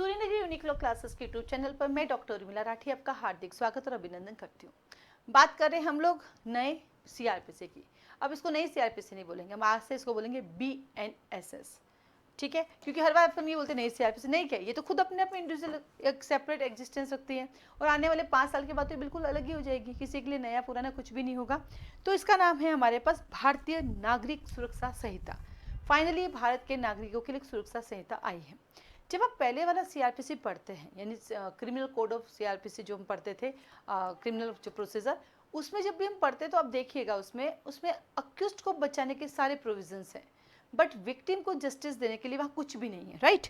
Suryanagari Uniqlo classes के YouTube channel पर मैं डॉक्टर उर्मिला राठी आपका हार्दिक स्वागत और अभिनंदन करती हूँ। बात कर रहे हैं हम लोग नए सीआरपीसी की। अब इसको नई सीआरपीसी नहीं बोलेंगे, हम आज से इसको बोलेंगे बीएनएसएस, ठीक है। क्योंकि हर बार अपन ये बोलते हैं नई सीआरपीसी, नहीं क्या, ये तो खुद अपने आप में इंडिविजुअल एक सेपरेट एग्जिस्टेंस रखती है और आने वाले 5 साल के बाद तो बिल्कुल अलग ही हो जाएगी, किसी के लिए नया पुराना कुछ भी नहीं होगा। तो इसका नाम है हमारे पास भारतीय नागरिक सुरक्षा संहिता। फाइनली भारत के नागरिकों के लिए सुरक्षा संहिता आई है। जब आप पहले वाला सीआरपीसी पढ़ते हैं, यानी क्रिमिनल कोड ऑफ सीआरपीसी जो हम पढ़ते थे, क्रिमिनल जो प्रोसीजर, उसमें जब भी हम पढ़ते तो आप देखिएगा उसमें उसमें अक्यूज्ड को बचाने के सारे प्रोविजंस हैं, बट विक्टिम को जस्टिस देने के लिए वहाँ कुछ भी नहीं है, राइट।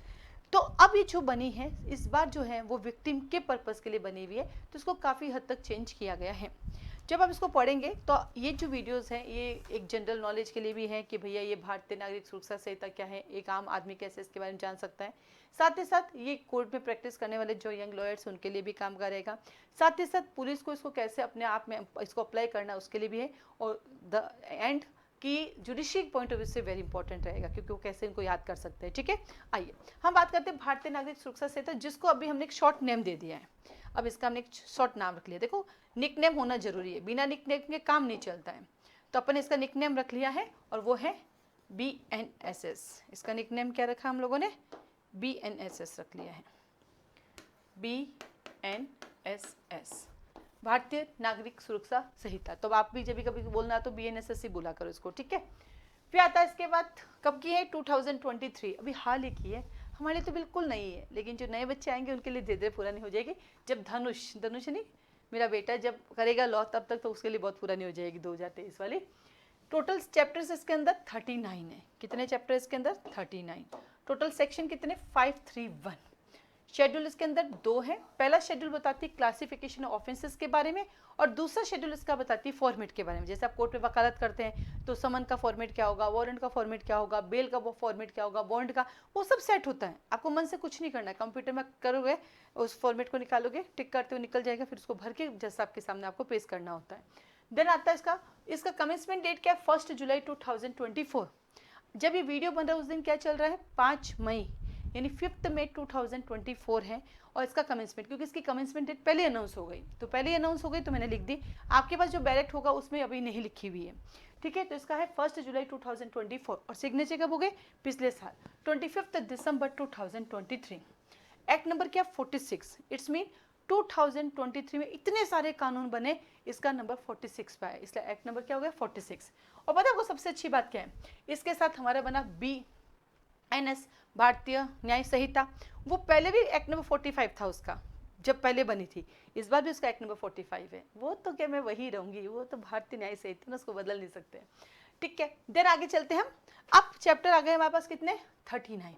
तो अब ये जो बनी है इस बार जो है वो विक्टिम के पर्पज़ के लिए बनी हुई है, तो इसको काफ़ी हद तक चेंज किया गया है। जब आप इसको पढ़ेंगे तो ये जो वीडियोस हैं ये एक जनरल नॉलेज के लिए भी है कि भैया ये भारतीय नागरिक सुरक्षा संहिता क्या है, एक आम आदमी कैसे इसके बारे में जान सकता है। साथ ही साथ ये कोर्ट में प्रैक्टिस करने वाले जो यंग लॉयर्स उनके लिए भी काम करेगा। साथ ही साथ पुलिस को इसको कैसे अपने आप में इसको अप्लाई करना उसके लिए भी है, और द एंड कि जुडिशियल पॉइंट ऑफ व्यू से वेरी इंपॉर्टेंट रहेगा क्योंकि वो कैसे इनको याद कर सकते हैं, ठीक है। आइए हम बात करते हैं भारतीय नागरिक सुरक्षा संहिता, जिसको अभी हमने एक शॉर्ट नेम दे दिया है। अब इसका हमने एक शॉर्ट नाम रख लिया। देखो निक नेम होना जरूरी है, बिना निक नेम के काम नहीं चलता है, तो अपन इसका निक नेम रख लिया है और वो है बीएनएसएस। इसका निक नेम क्या रखा हम लोगों ने, बीएनएसएस रख लिया है, बीएनएसएस, भारतीय नागरिक सुरक्षा संहिता। तो आप भी जब कभी बोलना तो बीएनएसएस ही बोला करो इसको, ठीक है। फिर आता है इसके बाद कब की है, 2023, अभी हाल ही की है। हमारे लिए तो बिल्कुल नहीं है, लेकिन जो नए बच्चे आएंगे उनके लिए धीरे धीरे पुरानी हो जाएगी। जब धनुष नहीं, मेरा बेटा जब करेगा लॉ तब तक तो उसके लिए बहुत पुरानी हो जाएगी 2023 वाली। टोटल चैप्टर्स इसके अंदर 39 है। कितने चैप्टर इसके अंदर, 39। टोटल सेक्शन कितने, 531। शेड्यूल इसके अंदर 2 है। पहला शेड्यूल बताती है क्लासिफिकेशन ऑफ ऑफेंसेस के बारे में, और दूसरा शेड्यूल इसका बताती है फॉर्मेट के बारे में। जैसे आप कोर्ट में वकालत करते हैं तो समन का फॉर्मेट क्या होगा, वारंट का फॉर्मेट क्या होगा, बेल का फॉर्मेट क्या होगा, बॉन्ड का, वो सब सेट होता है। आपको मन से कुछ नहीं करना है, कंप्यूटर में करोगे, उस फॉर्मेट को निकालोगे, टिक करते हुए निकल जाएगा, फिर उसको भर के जैसा आपके सामने आपको पेश करना होता है। देन आता है इसका कमेंसमेंट डेट क्या है, 1 जुलाई 2024। जब ये वीडियो बन रहा है उस दिन क्या चल रहा है, 5 मई, यानी 5 मई 2024 है। और इसका कमेंसमेंट, क्योंकि इसकी कमेंसमेंट डेट पहले अनाउंस हो गई, तो पहले अनाउंस हो गई तो मैंने लिख दी। आपके पास जो बैलेट होगा उसमें अभी नहीं लिखी हुई है, ठीक है। तो इसका है 1 जुलाई 2024, और सिग्नेचर कब हो गए, पिछले साल 25 दिसंबर 2023। एक्ट नंबर क्या, 46। इट्स मीन 2023 में इतने सारे कानून बने, इसका नंबर 46 पे है, इसलिए एक्ट नंबर क्या हो गया, 46। और पता है आपको सबसे अच्छी बात क्या है, इसके साथ हमारा बना BNS, भारतीय न्याय संहिता। वो पहले भी एक्ट नंबर 45 था उसका, जब पहले बनी थी। इस बार भी उसका एक्ट नंबर 45 है। वो तो क्या मैं वही रहूंगी, वो तो भारतीय न्याय संहिता ना, उसको बदल नहीं सकते, ठीक है। देन आगे चलते हैं हम। अब चैप्टर आ गए हमारे पास कितने, 39।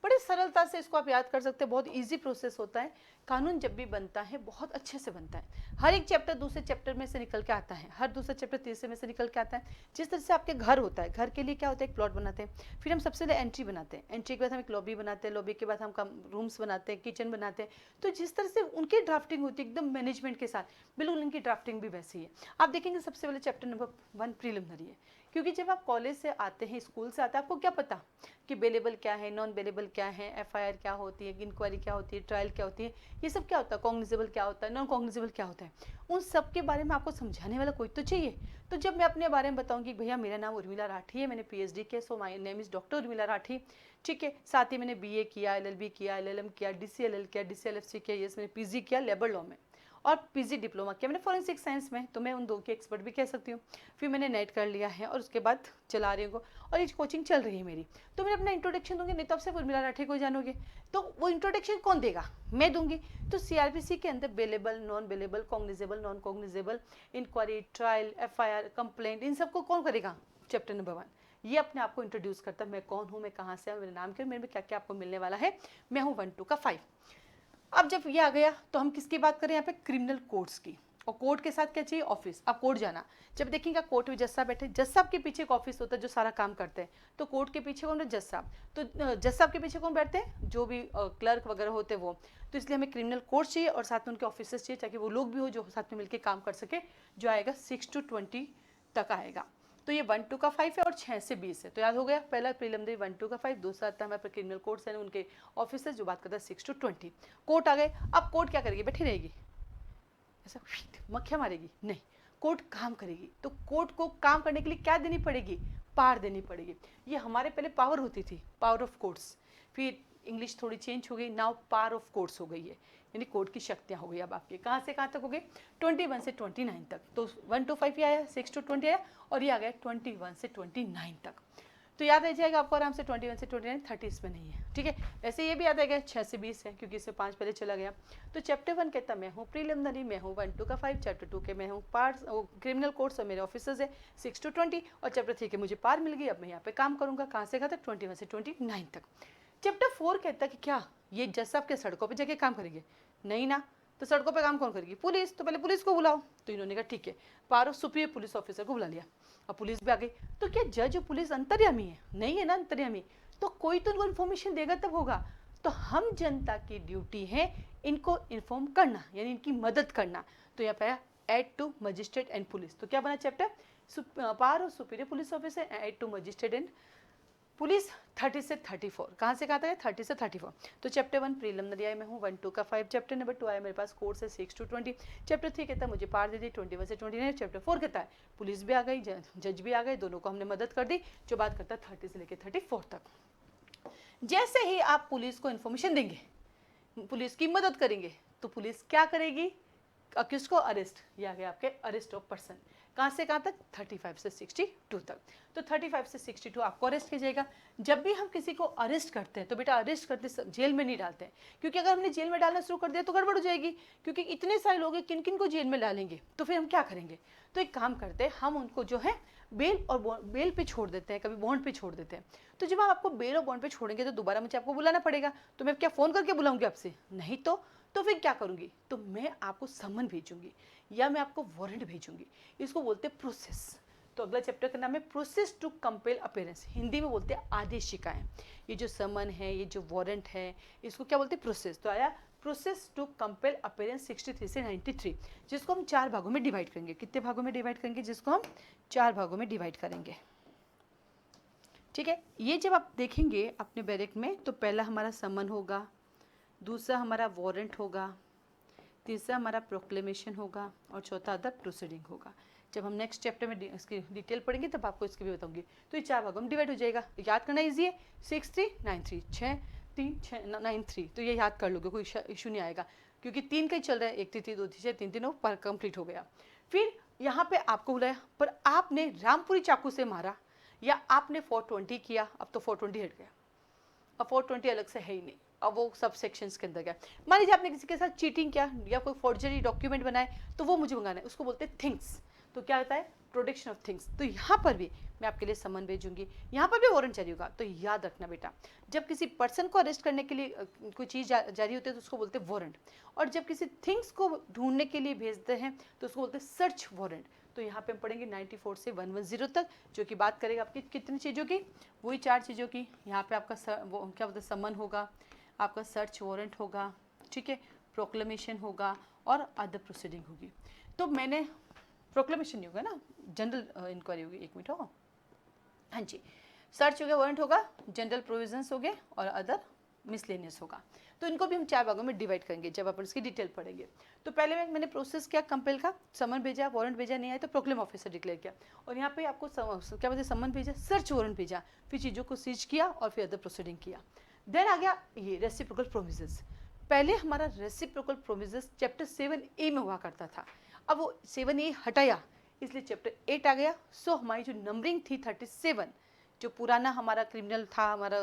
बड़ी सरलता से इसको आप याद कर सकते हैं, बहुत इजी प्रोसेस होता है। कानून जब भी बनता है बहुत अच्छे से बनता है। हर एक चैप्टर दूसरे चैप्टर में से निकल के आता है, हर दूसरा चैप्टर तीसरे में से निकल के आता है। जिस तरह से आपके घर होता है, घर के लिए क्या होता है, एक प्लॉट बनाते हैं, फिर हम सबसे पहले एंट्री बनाते हैं, एंट्री के बाद हम एक लॉबी बनाते हैं, लॉबी के बाद हम रूम्स बनाते हैं, किचन बनाते हैं। तो जिस तरह से उनकी ड्राफ्टिंग होती है एकदम मैनेजमेंट के साथ, बिल्कुल उनकी ड्राफ्टिंग भी वैसी है। आप देखेंगे सबसे पहले चैप्टर नंबर 1 प्रीलिमिनरी है, क्योंकि जब आप कॉलेज से आते हैं, स्कूल से आते हैं, आपको क्या पता कि बेलेबल क्या है, नॉन बेलेबल क्या है, FIR क्या होती है, इंक्वायरी क्या होती है, ट्रायल क्या होती है, ये सब क्या होता है, कॉग्निजेबल क्या होता है, नॉन कॉग्निजेबल क्या होता है, उन सब के बारे में आपको समझाने वाला कोई तो चाहिए। तो जब मैं अपने बारे में बताऊंगी, भैया मेरा नाम उर्मिला राठी है, मैंने PhD किया, so my name is doctor Urmila Rathi, ठीक है। साथ ही मैंने BA किया, LLB किया, LLM किया, DCLL किया, DCLFC किया, यस मैंने PG किया लेबर लॉ में, और PG डिप्लोमा किया मैंने फॉरेंसिक साइंस में, तो मैं उन 2 की एक्सपर्ट भी कह सकती हूँ। फिर मैंने नेट कर लिया है और उसके बाद चला रही हूँ, और ये कोचिंग चल रही है मेरी। तो मैं अपना इंट्रोडक्शन दूंगी, नहीं तो आप सिर्फ उर्मिला राठी को जानोगे, तो वो इंट्रोडक्शन कौन देगा, मैं दूंगी। तो CRPC के अंदर bailable, non bailable, cognisable, non cognisable, inquiry, trial, FIR, complaint, इन सबको कौन करेगा, चैप्टर नंबर 1। ये अपने आप को इंट्रोड्यूस करता है, मैं कौन हूँ, मैं कहाँ से हूँ, मेरा नाम क्या है, मेरे में क्या क्या आपको मिलने वाला है। मैं हूँ 1 2 का 5। अब जब ये आ गया तो हम किसकी बात करें यहाँ पे, क्रिमिनल कोर्ट्स की। और कोर्ट के साथ क्या चाहिए, ऑफिस। अब कोर्ट जाना, जब देखेंगे कोर्ट में जज साहब बैठे, जज साहब के पीछे एक ऑफिस होता है जो सारा काम करते हैं। तो कोर्ट के पीछे कौन है, जज साहब। तो जज साहब के पीछे कौन बैठते हैं, जो भी क्लर्क वगैरह होते हैं वो। तो इसलिए हमें क्रिमिनल कोर्ट चाहिए और साथ में उनके ऑफिसर्स चाहिए, ताकि वो लोग भी हो जो साथ में मिलकर काम कर सके। जो आएगा 6 to 20 तक आएगा। तो ये 1 2 का 5 है और 6 से 20 है। तो याद हो गया, पहला प्रीलिमिनरी 1 2 का 5, दूसरा आता है हमारे क्रिमिनल कोर्ट्स हैं उनके ऑफिसर्स जो बात करता है 6 to 20। कोर्ट आ गए, अब कोर्ट क्या करेगी, बैठी रहेगी ऐसा मक्खियाँ मारेगी? नहीं, कोर्ट काम करेगी। तो कोर्ट को काम करने के लिए क्या देनी पड़ेगी, पावर देनी पड़ेगी। ये हमारे पहले पावर होती थी, पावर ऑफ कोर्ट्स, फिर इंग्लिश थोड़ी चेंज हो गई, नाउ पावर ऑफ कोर्ट्स हो गई है, यानी कोर्ट की शक्तियाँ हो गई अब आपके। कहाँ से कहाँ तक हो गई, 21 से 29 तक। तो 1 to 5 ये आया, 6 to 20 आया, और ये आ गया 21 से 29 तक। तो याद रह जाएगा आपको आराम से, 21 से 29, 30 इसमें नहीं है, ठीक है। ऐसे ये भी याद आएगा 6 से 20 है, क्योंकि इससे 5 पहले चला गया। तो चैप्टर 1 कहता मैं हूँ प्रीलिमिनरी, मैं हूँ 1 2 का 5, चैप्टर 2 के मैं हूँ पार्ट क्रिमिनल कोर्ट्स और मेरे ऑफिसर्स है 6 to 20, और चैप्टर 3 के मुझे पार मिल गई, अब मैं यहाँ पे काम करूँगा। कहाँ से कहाँ तक, 21 से 29 तक। चैप्टर 4 कहता है कि क्या ये जज साहब के सड़कों पर जाके काम करेंगे? नहीं ना, तो सड़कों पे काम कौन करेगी, पुलिस। तो पहले पुलिस को बुलाओ। तो इन्होंने कहा ठीक है, power of superior police officer को बुला लिया, अब पुलिस भी आ गई। तो क्या जज और पुलिस अंतर्यामी है? नहीं है ना अंतर्यामी, तो कोई तो इनको इन्फॉर्मेशन देगा तब होगा। तो हम जनता की ड्यूटी है इनको इन्फॉर्म करना, यानी इनकी मदद करना। तो यहाँ पे aid to magistrate and police. तो क्या बना chapter, power of superior police officer aid to magistrate and police 30 से 34। कहाँ से कहाँ तक है, 30 से 34। तो चैप्टर 1 प्रीलिमिनरी आया मैं हूँ 1 2 का 5, चैप्टर नंबर 2 आया मेरे पास कोर्स है 6 to 20, चैप्टर 3 कहता है मुझे पार दे दी 21 से 29, चैप्टर 4 कहता है पुलिस भी आ गई, जज भी आ गए, दोनों को हमने मदद कर दी, जो बात करता है 30 से लेकर 34 तक। जैसे ही आप पुलिस को इन्फॉर्मेशन देंगे, पुलिस की मदद करेंगे, तो पुलिस क्या करेगी, किसको अरेस्ट, ये आ गया आपके अरेस्ट ऑफ पर्सन। कहाँ से कहाँ तक, 35 से 62 तक। तो 35 से 62 आपको अरेस्ट किया जाएगा। जब भी हम किसी को अरेस्ट करते हैं तो बेटा अरेस्ट करते जेल में नहीं डालते हैं, क्योंकि अगर हमने जेल में डालना शुरू कर दिया तो गड़बड़ हो जाएगी, क्योंकि इतने सारे लोग हैं, किन किन को जेल में डालेंगे, तो फिर हम क्या करेंगे। तो एक काम करते हैं, हम उनको जो है बेल और बेल पे छोड़ देते हैं, कभी बॉन्ड पे छोड़ देते हैं। तो जब हम आपको बेल और बॉन्ड पे छोड़ेंगे तो दोबारा मुझे आपको बुलाना पड़ेगा, तो मैं क्या फ़ोन करके बुलाऊंगी आपसे, नहीं तो फिर क्या करूंगी, तो मैं आपको समन भेजूंगी या मैं आपको वारंट भेजूंगी, इसको बोलते हैं प्रोसेस। तो अगला चैप्टर का नाम है process to compel appearance, Hindi में बोलते हैं आदेशिकाएं। ये जो समन है, ये जो वारंट है, इसको क्या बोलते हैं, प्रोसेस। तो आया प्रोसेस टू कंपेल अपीयरेंस 63 से 93, जिसको हम 4 भागों में डिवाइड करेंगे। कितने भागों में डिवाइड करेंगे, जिसको हम 4 भागों में डिवाइड करेंगे, ठीक है। ये जब आप देखेंगे अपने बैरक में, तो पहला हमारा समन होगा, दूसरा हमारा वारंट होगा, तीसरा हमारा प्रोक्लेमेशन होगा, और चौथा अदर प्रोसीडिंग होगा। जब हम नेक्स्ट चैप्टर में इसकी डिटेल पढ़ेंगे तब आपको इसकी भी बताऊंगी। तो ये 4 भागों में डिवाइड हो जाएगा, याद करना ईजी है, 6 3 9 3, 6 3 6 9 3, तो ये याद कर लोगे, कोई इशू नहीं आएगा, क्योंकि 3 का ही चल रहा है, 1 3 3 2 3 6 3 3 पर कंप्लीट हो गया। फिर यहाँ पे आपको बुलाया, पर आपने रामपुरी चाकू से मारा या आपने 420 किया, अब तो 420 हट गया, अब 420 अलग से है ही नहीं, अब वो सब सेक्शंस के अंदर गया। मान लीजिए आपने किसी के साथ चीटिंग किया या कोई फोर्जरी डॉक्यूमेंट बनाए, तो वो मुझे मंगाना है, उसको बोलते हैं थिंग्स। तो क्या होता है, प्रोटेक्शन ऑफ थिंग्स। तो यहाँ पर भी मैं आपके लिए समन भेजूंगी, यहाँ पर भी वारंट जारी होगा। तो याद रखना बेटा, जब किसी पर्सन को अरेस्ट करने के लिए कोई चीज़ जारी होती है तो उसको बोलते हैं वारंट, और जब किसी थिंग्स को ढूंढने के लिए भेजते हैं तो उसको बोलते हैं सर्च वारंट। तो यहाँ पे हम पढ़ेंगे 94 से 110 तक, जो कि बात करेगा आपकी कितनी चीज़ों की, वही 4 चीज़ों की। यहाँ पे आपका वो क्या बोलते हैं, समन होगा, आपका सर्च वारंट होगा, ठीक है, प्रोक्लेमेशन होगा, और अदर प्रोसीडिंग होगी। तो मैंने प्रोक्लेमेशन नहीं होगा ना, जनरल इंक्वायरी होगी, 1 मिनट हो, हाँ जी, सर्च हो गया, वारंट होगा, जनरल प्रोविजंस हो गए, और अदर मिसलेनियस होगा। तो इनको भी हम 4 भागों में डिवाइड करेंगे जब अपन इसकी डिटेल पढ़ेंगे। तो पहले मैंने प्रोसेस किया कंपेल का, समन भेजा, वारंट भेजा, नहीं आया तो प्रोक्लेम ऑफिसर डिक्लेयर किया, और यहाँ पे आपको क्या बोलते हैं, समन भेजा, सर्च वारंट भेजा, फिर चीज़ों को सीज किया, और फिर अदर प्रोसीडिंग किया। देन आ गया ये रेसिप्रोकल प्रोमिसेस। पहले हमारा रेसिप्रोकल प्रोमिसेस चैप्टर 7A में हुआ करता था, अब वो 7A हटाया, इसलिए चैप्टर 8 आ गया। सो हमारी जो नंबरिंग थी 37, जो पुराना हमारा क्रिमिनल था, हमारा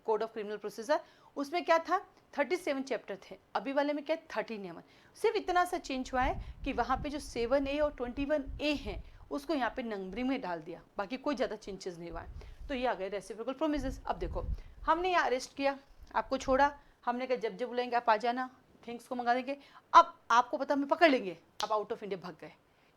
कोड ऑफ क्रिमिनल प्रोसीजर, उसमें क्या था, 37 चैप्टर थे, अभी वाले में क्या 39। सिर्फ इतना सा चेंज हुआ है कि वहाँ पे जो 7A और 21A हैं उसको यहाँ पे नंबरिंग में डाल दिया, बाकी कोई ज़्यादा चेंजेस नहीं हुआ है। तो ये आ गए रेसिप्रोकल प्रोमिसेस। अब देखो, हमने यहाँ अरेस्ट किया, आपको छोड़ा, हमने कहा जब जब बुलाएंगे आप आ जाना, थिंग्स को मंगा देंगे। अब आपको पता हमें पकड़ लेंगे, आप आउट ऑफ इंडिया भाग गए,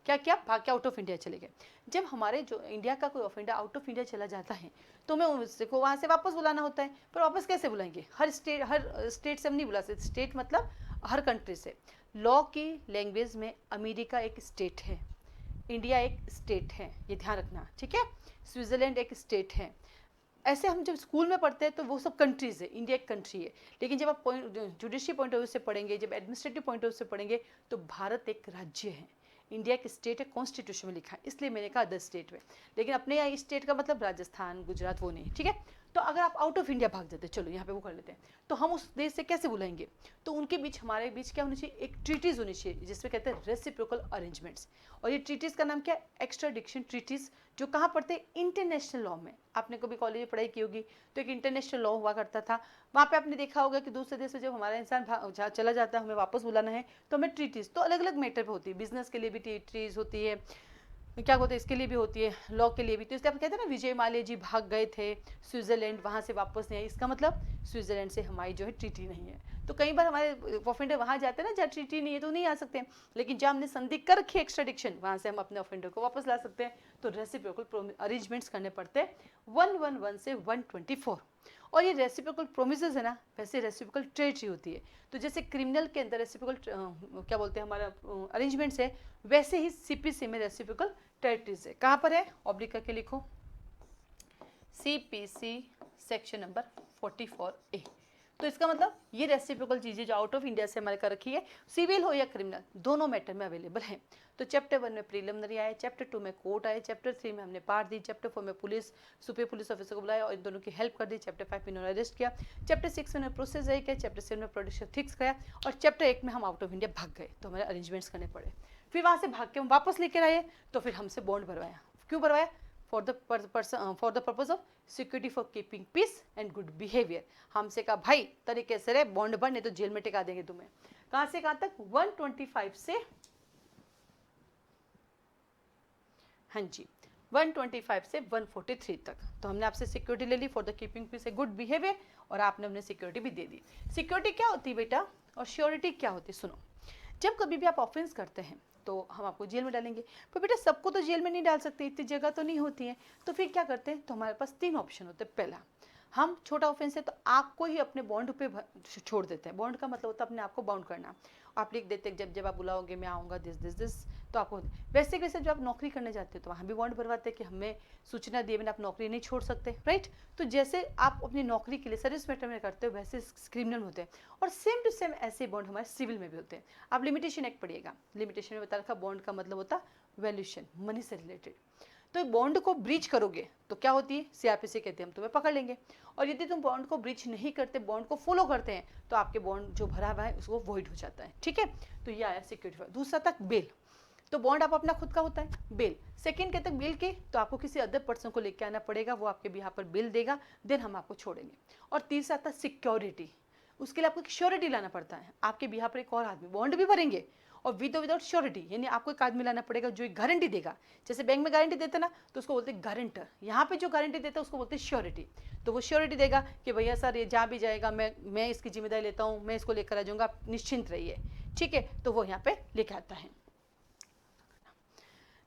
क्या क्या भाग के आउट ऑफ इंडिया चले गए। जब हमारे जो इंडिया का कोई of India out of India चला जाता है तो हमें उसको वहाँ से वापस बुलाना होता है, पर वापस कैसे बुलाएंगे, हर स्टेट से हम नहीं बुला सकते, स्टेट मतलब हर कंट्री से। लॉ की लैंग्वेज में अमेरिका एक स्टेट है, इंडिया एक स्टेट है, ये ध्यान रखना, ठीक है। स्विट्जरलैंड एक स्टेट है। ऐसे हम जब स्कूल में पढ़ते हैं तो वो सब कंट्रीज है, इंडिया एक कंट्री है। लेकिन जब आप जुडिशरी पॉइंट ऑफ व्यू से पढ़ेंगे, जब एडमिनिस्ट्रेटिव पॉइंट ऑफ व्यू से पढ़ेंगे, तो भारत एक राज्य है, इंडिया एक स्टेट है, कॉन्स्टिट्यूशन में लिखा है, इसलिए मैंने कहा अदर स्टेट में। लेकिन अपने यहाँ स्टेट का मतलब राजस्थान, गुजरात वो नहीं, ठीक है। तो अगर आप आउट ऑफ इंडिया भाग जाते, चलो यहाँ पे वो कर लेते हैं, तो हम उस देश से कैसे बुलाएंगे? तो उनके बीच, हमारे बीच क्या होनी चाहिए? एक ट्रीटीज होनी चाहिए, जिसमें कहते हैं रेसिप्रोकल अरेंजमेंट्स। और ये ट्रीटीज का नाम क्या है? एक्स्ट्राडिक्शन ट्रीटीज, जो कहाँ पढ़ते हैं? इंटरनेशनल लॉ में। आपने कभी कॉलेज में पढ़ाई की होगी, तो एक इंटरनेशनल लॉ हुआ करता था, वहाँ पे आपने देखा होगा कि दूसरे देश से जब हमारा इंसान चला जाता है, हमें वापस बुलाना है, तो हमें ट्रीटीज, तो अलग अलग मैटर पे होती है, बिजनेस के लिए भी ट्रीटीज होती है, क्या होता है इसके लिए भी होती है, लॉ के लिए भी। तो इसलिए आप कहते हैं ना, विजय माल्या जी भाग गए थे स्विट्जरलैंड, वहाँ से वापस नहीं आए, इसका मतलब स्विट्जरलैंड से हमारी जो है ट्रीटी नहीं है। तो कई बार हमारे ऑफेंडर वहाँ जाते हैं ना जहाँ ट्रीटी नहीं है, तो नहीं आ सकते हैं, लेकिन जहाँ हमने संधि कर रखी एक्स्ट्राडिक्शन, वहाँ से हम अपने ऑफेंडर को वापस ला सकते हैं। तो रेसिप्रोकल अरेंजमेंट्स करने पड़ते हैं 111 से 124। और ये रेसिप्रोकल प्रोमिसेस है ना, वैसे रेसिप्रोकल ट्रेटरी होती है। तो जैसे क्रिमिनल के अंदर रेसिप्रोकल क्या बोलते हैं हमारा अरेंजमेंट्स है, वैसे ही सीपीसी में रेसिप्रोकल ट्रेटरीज है। कहाँ पर है? ऑब्लिक करके लिखो, सीपीसी सेक्शन नंबर 44A। तो इसका मतलब ये रेसिप्रोकल चीज़ें जो आउट ऑफ इंडिया से हमारे कर रखी है, सिविल हो या क्रिमिनल, दोनों मैटर में अवेलेबल है। तो चैप्टर 1 में प्रीलिमिनरी आए, चैप्टर 2 में कोर्ट आए, चैप्टर 3 में हमने पार्ट दी, चैप्टर 4 में पुलिस सुपीरियर पुलिस ऑफिसर को बुलाया और इन दोनों की हेल्प कर दी, चैप्टर 5 में इन्होंने अरेस्ट किया, चैप्टर 6 में प्रोसेस किया, चैप्टर 7 में प्रोड्यूसर फिक्स किया, और चैप्टर 8 में हम आउट ऑफ इंडिया भाग गए, तो हमारे अरेंजमेंट्स करने पड़े। फिर वहाँ से भाग के हम वापस लेकर आए, तो फिर हमसे बॉन्ड भरवाया। क्यों भरवाया? For the purpose of security for keeping peace and good behaviour. हमसे कहा भाई तरीके से रहे, बॉन्ड भर, नहीं तो जेल में टिका देंगे तुम्हें। कहाँ से कहाँ तक? 125 से, हाँ जी, 125 से 143 तक। तो हमने आपसे सिक्योरिटी ले ली for the keeping peace a good behaviour, और आपने हमने सिक्योरिटी भी दे दी। सिक्योरिटी क्या होती है बेटा, और श्योरिटी क्या होती है? सुनो, जब कभी भी आप ऑफेंस करते हैं तो हम आपको जेल में डालेंगे, पर बेटा सबको तो जेल में नहीं डाल सकते, इतनी जगह तो नहीं होती है। तो फिर क्या करते हैं? तो हमारे पास 3 ऑप्शन होते हैं। पहला, हम छोटा ऑफेंस है तो आपको ही अपने बॉन्ड पे छोड़ देते हैं। बॉन्ड का मतलब होता है अपने आप को बाउंड करना। आप लिख देते हैं जब जब आप बुलाओगे मैं आऊँगा, दिस, तो आपको वैसे वैसे जब आप नौकरी करने जाते हो तो वहाँ भी बॉन्ड भरवाते हैं कि हमें सूचना दिए बिना आप नौकरी नहीं छोड़ सकते, राइट। तो जैसे आप अपनी नौकरी के लिए सर्विस मैटर में करते हो, वैसे क्रिमिनल होते हैं। और सेम टू सेम ऐसे बॉन्ड हमारे सिविल में भी होते हैं। आप लिमिटेशन एक्ट पढ़िएगा, लिमिटेशन में बता रखा बॉन्ड का मतलब होता है वैल्यूशन, मनी से रिलेटेड। तो बॉन्ड को ब्रीच करोगे तो क्या होती है? सीआरपीसी कहते हैं हम तुम्हें पकड़ लेंगे। और यदि तुम बॉन्ड को ब्रीच नहीं करते, बॉन्ड को फॉलो करते हैं, तो आपके बॉन्ड जो भरा हुआ है उसको वॉइड हो जाता है, ठीक है। तो ये आया सिक्योरिटी। दूसरा तक बेल, तो बॉन्ड आप अपना खुद का होता है। बेल सेकंड कहते हैं बेल के, तो आपको किसी अदर पर्सन को लेके आना पड़ेगा, वो आपके बिहाफ पर बिल देगा, देन हम आपको छोड़ेंगे। और तीसरा आता है सिक्योरिटी, उसके लिए आपको एक श्योरिटी लाना पड़ता है, आपके बिहाफ पर एक और आदमी बॉन्ड भी भरेंगे और विदाउट श्योरिटी, यानी आपको एक आदमी लाना पड़ेगा जो एक गारंटी देगा। जैसे बैंक में गारंटी देते ना, तो उसको बोलते हैं गारंटर, यहाँ पे जो गारंटी देता है उसको बोलते हैं श्योरिटी। तो वो श्योरिटी देगा कि भैया सर ये जहाँ भी जाएगा मैं इसकी जिम्मेदारी लेता हूँ, मैं इसको लेकर आ जाऊँगा, आप निश्चिंत रहिए, ठीक है। तो वो यहाँ पे लेके आता है।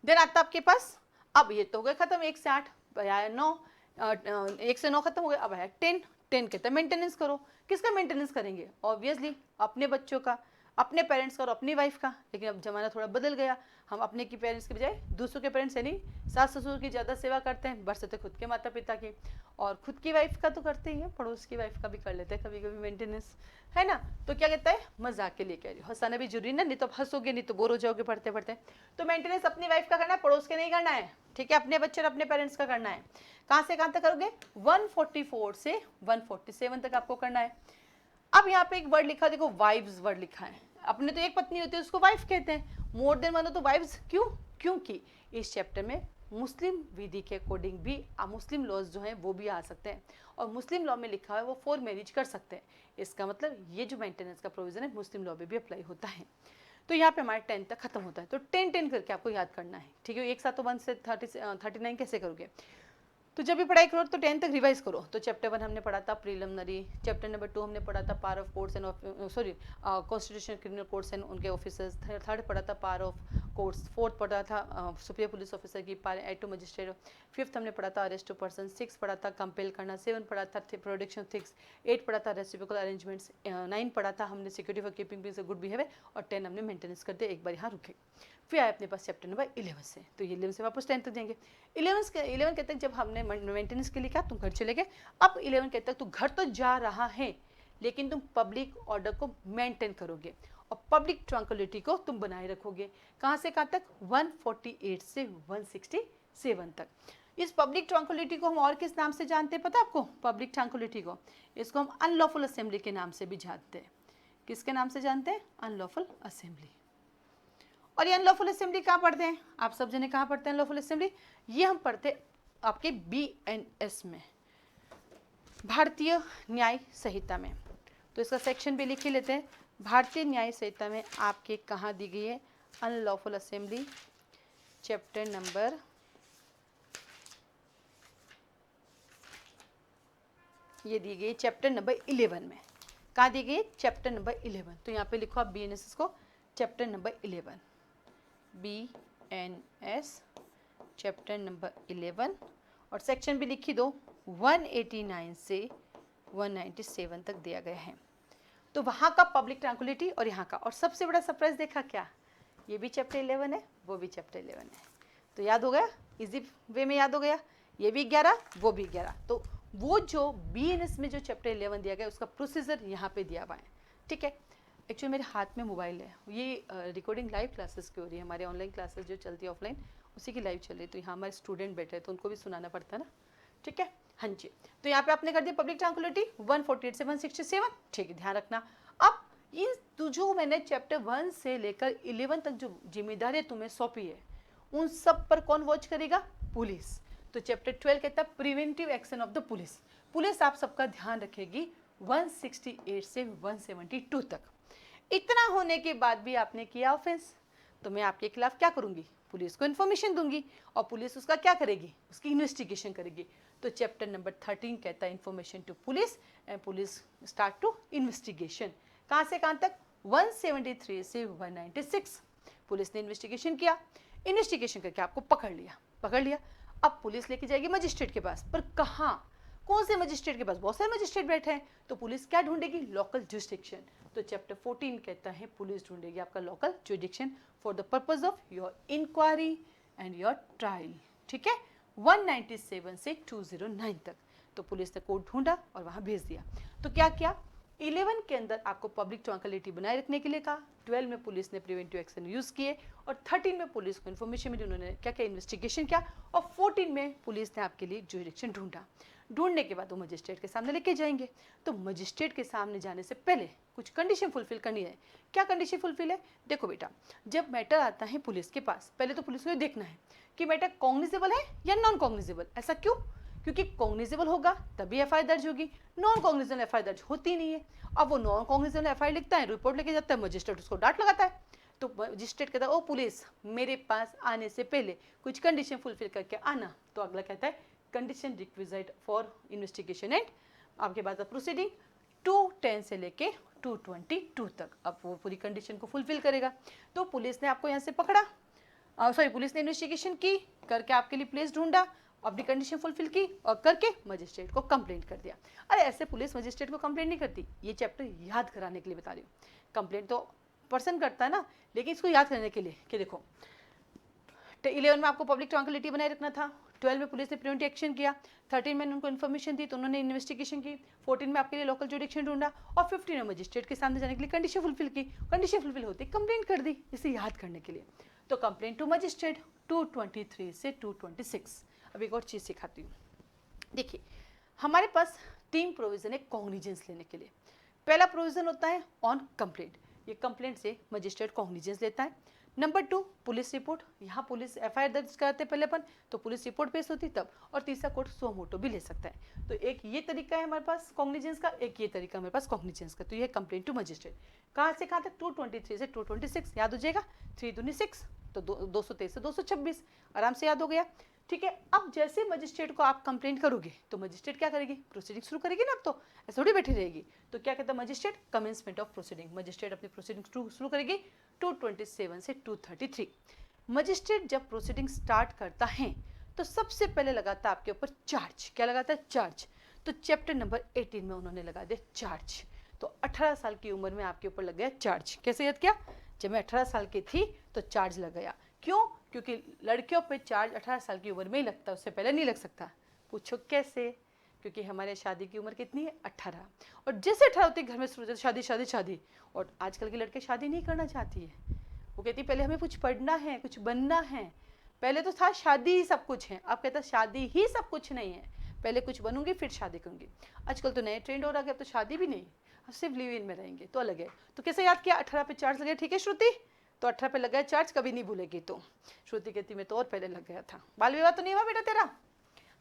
देन आता आपके पास, अब ये तो हो गया खत्म, 1 से 8 आया 9, 1 से 9 खत्म हो गया। अब आया 10 कहते हैं मेंटेनेंस करो। किसका मेंटेनेंस करेंगे? ऑब्वियसली अपने बच्चों का, अपने पेरेंट्स का और अपनी वाइफ का। लेकिन अब जमाना थोड़ा बदल गया, हम अपने की पेरेंट्स के बजाय दूसरों के पेरेंट्स यानी सास ससुर की ज़्यादा सेवा करते हैं, बरसते खुद के माता पिता की, और खुद की वाइफ का तो करते ही हैं, पड़ोस की वाइफ का भी कर लेते हैं कभी कभी मेंटेनेंस, है ना। तो क्या कहता है? मजाक के लिए कह रही हो, हंसाना भी जरूरी ना, नहीं तो हंसोगे नहीं तो बोर हो जाओगे पढ़ते पढ़ते। तो मेंटेनेंस अपनी वाइफ का करना है, पड़ोस के नहीं करना है, ठीक है। अपने बच्चे और अपने पेरेंट्स का करना है। कहाँ से कहाँ तक करोगे? 144 से 147 तक आपको करना है। अब यहाँ पे एक वर्ड लिखा, देखो वाइव्स वर्ड लिखा है। अपने तो एक पत्नी होती है उसको वाइफ कहते हैं, मोर देन वन हो तो वाइव्स। क्यों? क्योंकि इस चैप्टर में मुस्लिम विधि के अकॉर्डिंग भी मुस्लिम लॉज जो हैं वो भी आ सकते हैं, और मुस्लिम लॉ में लिखा है वो 4 मैरिज कर सकते हैं। इसका मतलब ये जो मेंटेनेंस का प्रोविजन है मुस्लिम लॉ में भी अप्लाई होता है। तो यहाँ पे हमारे 10 तक खत्म होता है। तो 10 करके आपको याद करना है, ठीक है। एक साथ तो 1 से 39 कैसे करोगे? तो जब भी पढ़ाई करो तो 10 तक रिवाइज करो। तो चैप्टर 1 हमने पढ़ा था प्रीलिमिनरी, चैप्टर नंबर 2 हमने पढ़ा था power of courts and constitutional criminal courts and उनके ऑफिसर्स, थर्ड पढ़ा था पावर ऑफ कोर्स, फोर्थ पढ़ा था सुपीरियर पुलिस ऑफिसर की एड टू मजिस्ट्रेट, फिफ्थ हमने पढ़ा था अरेस्ट टू पर्सन, सिक्स पढ़ा था कंपेल करना, सेवन पढ़ा था प्रोडक्शन थिक्स, एट पढ़ा था रेसिप्रोकल अरेंजमेंट्स, नाइन पढ़ा था हमने security for keeping peace good behaviour, और 10 हमने मेंटेनेंस कर दिया। एक बार यहाँ रुके, फिर आए अपने पास चैप्टर नंबर 11 से, तो ये 11 से वापस 10 तक देंगे। 11 के तक जब हमने मेंटेनेंस के लिए कहा तुम घर चले गए, अब 11 के तक तू घर तो जा रहा है लेकिन तुम पब्लिक ऑर्डर को मेंटेन करोगे और पब्लिक ट्रैंक्विलिटी को तुम बनाए रखोगे। कहाँ से कहाँ तक? 148 से 167 तक। इस पब्लिक ट्रैंक्विलिटी को हम और किस नाम से जानते हैं पता आपको? पब्लिक ट्रैंक्विलिटी को इसको हम अनलॉफुल असेंबली के नाम से भी जानते हैं। किसके नाम से जानते हैं? Unlawful assembly. और ये अनलॉफुल असेंबली कहाँ पढ़ते हैं? आप सब जने कहाँ पढ़ते हैं अनलॉफुल असेंबली? ये हम पढ़ते आपके BNS में, भारतीय न्याय संहिता में। तो इसका सेक्शन भी लिख ही लेते हैं। भारतीय न्याय संहिता में आपके कहाँ दी गई है? अनलॉफुल असेंबली चैप्टर नंबर 11 में। कहाँ दी गई है? Chapter number 11। तो यहाँ पे लिखो आप BNS को chapter number 11, BNS chapter number 11, और सेक्शन भी लिखी दो 189 से 197 तक दिया गया है। तो वहाँ का पब्लिक ट्रैंक्विलिटी और यहाँ का, और सबसे बड़ा सरप्राइज देखा क्या? ये भी चैप्टर 11 है, वो भी चैप्टर 11 है। तो याद हो गया, इजी वे में याद हो गया, ये भी 11 वो भी 11। तो वो जो BNS में जो चैप्टर 11 दिया गया उसका प्रोसीजर यहाँ पे दिया हुआ है, ठीक है। एक्चुअली मेरे हाथ में मोबाइल है, ये रिकॉर्डिंग लाइव क्लासेस की हो रही है, हमारे ऑनलाइन क्लासेस जो चलती है ऑफलाइन उसी की लाइव चल रही है, तो यहाँ हमारे स्टूडेंट बैठे हैं तो उनको भी सुनाना पड़ता है ना, ठीक है। हाँ जी, तो यहाँ पे आपने कर दिया पब्लिक ट्रैंक्विलिटी 148 से 167, ठीक है, ध्यान रखना। अब ये जो मैंने चैप्टर 1 से लेकर 11 तक जो जिम्मेदारी तुम्हें सौंपी है उन सब पर कौन वॉच करेगा? पुलिस। तो चैप्टर 12 कहता है preventive action of the police. Police आप सबका ध्यान रखेगी 168 से 172 तक। इतना होने के बाद भी आपने किया ऑफेंस, तो मैं आपके खिलाफ क्या करूंगी? पुलिस को इन्फॉर्मेशन दूंगी और पुलिस उसका क्या करेगी? उसकी इन्वेस्टिगेशन करेगी। तो चैप्टर नंबर 13 कहता है information to police and police start to investigation. कहाँ से कहाँ तक? 173 से 196 पुलिस ने इन्वेस्टिगेशन किया, इन्वेस्टिगेशन करके आपको पकड़ लिया। अब पुलिस लेके जाएगी मजिस्ट्रेट के पास, पर कहाँ? कौन से मजिस्ट्रेट के पास? बहुत सारे मजिस्ट्रेट बैठे हैं, तो पुलिस क्या ढूंढेगी? Local jurisdiction. तो चैप्टर 14 कहता है पुलिस ढूंढेगी आपका local jurisdiction for the purpose of your inquiry and your trial, ठीक है। 197 से 209 तक तो पुलिस ने कोर्ट ढूंढा और वहां भेज दिया। तो क्या किया? 11 के अंदर आपको पब्लिक ट्रैंक्विलिटी बनाए रखने के लिए कहा, 12 में पुलिस ने प्रिवेंटिव एक्शन यूज किए, और 13 में पुलिस को इन्फॉर्मेशन मिली, उन्होंने क्या क्या इन्वेस्टिगेशन किया, और 14 में पुलिस ने आपके लिए जुरिस्डिक्शन ढूंढने के बाद वो मजिस्ट्रेट के सामने लेके जाएंगे। तो मजिस्ट्रेट के सामने जाने से पहले कुछ कंडीशन फुलफिल करनी है। क्या कंडीशन फुलफिल है? देखो बेटा, जब मैटर आता है पुलिस के पास, पहले तो पुलिस को देखना है कि मैटर कॉग्निजेबल है या नॉन कॉग्निजेबल। ऐसा क्यों? क्योंकि कॉग्निजेबल होगा तभी एफआईआर दर्ज होगी, नॉन कॉग्निजेबल एफआईआर दर्ज होती नहीं है। अब वो नॉन कॉग्निजेबल एफआईआर लिखता है, रिपोर्ट लेके जाता है, मजिस्ट्रेट उसको डांट लगाता है। तो मजिस्ट्रेट कहता है ओ पुलिस, मेरे पास आने से पहले कुछ कंडीशन फुलफिल करके आना। तो अगला कहता है condition requisite for investigation and आपके बाद प्रोसीडिंग 210 से लेके 222 तक। अब वो पूरी कंडीशन को फुलफिल करेगा। तो पुलिस ने आपको यहाँ से पकड़ा, पुलिस ने इन्वेस्टिगेशन की, करके आपके लिए प्लेस ढूंढा, अपनी कंडीशन फुलफिल की और करके मजिस्ट्रेट को कंप्लेंट कर दिया। अरे ऐसे पुलिस मजिस्ट्रेट को कंप्लेंट नहीं करती, ये चैप्टर याद कराने के लिए बता रही हूँ। कंप्लेंट तो पर्सन करता है ना, लेकिन इसको याद करने के लिए कि देखो 11 में आपको पब्लिक ट्रैंक्विलिटी बनाए रखना था, 12 में पुलिस ने प्रिवेंटिव एक्शन किया, 13 में उनको इन्फॉर्मेशन दी तो उन्होंने इन्वेस्टिगेशन की, 14 में आपके लिए लोकल जुरिस्डिक्शन ढूंढा, और 15 में मजिस्ट्रेट के सामने जाने के लिए कंडीशन फुलफिल की। कंडीशन फुलफिल होती कंप्लेंट कर दी, इसे याद करने के लिए। तो कंप्लेंट टू मजिस्ट्रेट 223 से 226। अब एक और चीज़ सिखाती हूँ। देखिए हमारे पास 3 प्रोविजन है कॉग्निजेंस लेने के लिए। पहला प्रोविजन होता है ऑन कंप्लेंट, ये कंप्लेंट से मजिस्ट्रेट कॉग्निजेंस लेता है। नंबर 2 पुलिस रिपोर्ट, यहाँ पुलिस एफआईआर दर्ज कराते पहले अपन तो पुलिस रिपोर्ट पेश होती तब, और तीसरा कोर्ट सो मोटो भी ले सकता है। तो एक ये तरीका है हमारे पास कॉग्निजेंस का, एक ये तरीका हमारे पास कॉग्निजेंस का। तो ये कंप्लेंट टू मजिस्ट्रेट कहाँ से कहाँ तक? 223 से 226 याद हो जाएगा, 3 दूनी 6 तो 223 से 226 आराम से याद हो गया, ठीक है। अब जैसे मजिस्ट्रेट को आप कंप्लेंट करोगे तो मजिस्ट्रेट क्या करेगी? प्रोसीडिंग शुरू करेगी ना, अब तो ऐसे थोड़ी बैठी रहेगी। तो क्या कहता है magistrate? Commencement of proceeding, magistrate अपनी प्रोसीडिंग शुरू करेगी 227 से 233। मजिस्ट्रेट जब प्रोसीडिंग स्टार्ट करता है तो सबसे पहले लगाता है आपके ऊपर चार्ज। क्या लगाता है? चार्ज। तो चैप्टर नंबर 18 में उन्होंने लगा दिया चार्ज। तो 18 साल की उम्र में आपके ऊपर लग गया चार्ज। कैसे याद किया? जब मैं 18 साल की थी तो चार्ज लग गया। क्यों? क्योंकि लड़कियों पे चार्ज 18 साल की उम्र में ही लगता है, उससे पहले नहीं लग सकता। पूछो कैसे? क्योंकि हमारे शादी की उम्र कितनी है? 18। और जैसे 18 होती है घर में शुरू हो शादी शादी शादी। और आजकल की लड़के शादी नहीं करना चाहती है, वो कहती पहले हमें कुछ पढ़ना है, कुछ बनना है। पहले तो था शादी ही सब कुछ है, अब कहता शादी ही सब कुछ नहीं है, पहले कुछ बनूंगी फिर शादी करूंगी। आजकल तो नए ट्रेंड हो रहा है, अब तो शादी भी नहीं, अब सिर्फ लिव इन में रहेंगे तो अलग है। तो कैसे याद किया? 18 पे चार्ज लगे। ठीक है श्रुति? तो 18 पे लग गया चार्ज, कभी नहीं भूलेगी। तो श्रुति कहती मैं तो और पहले लग गया था। बाल विवाह तो नहीं हुआ बेटा तेरा?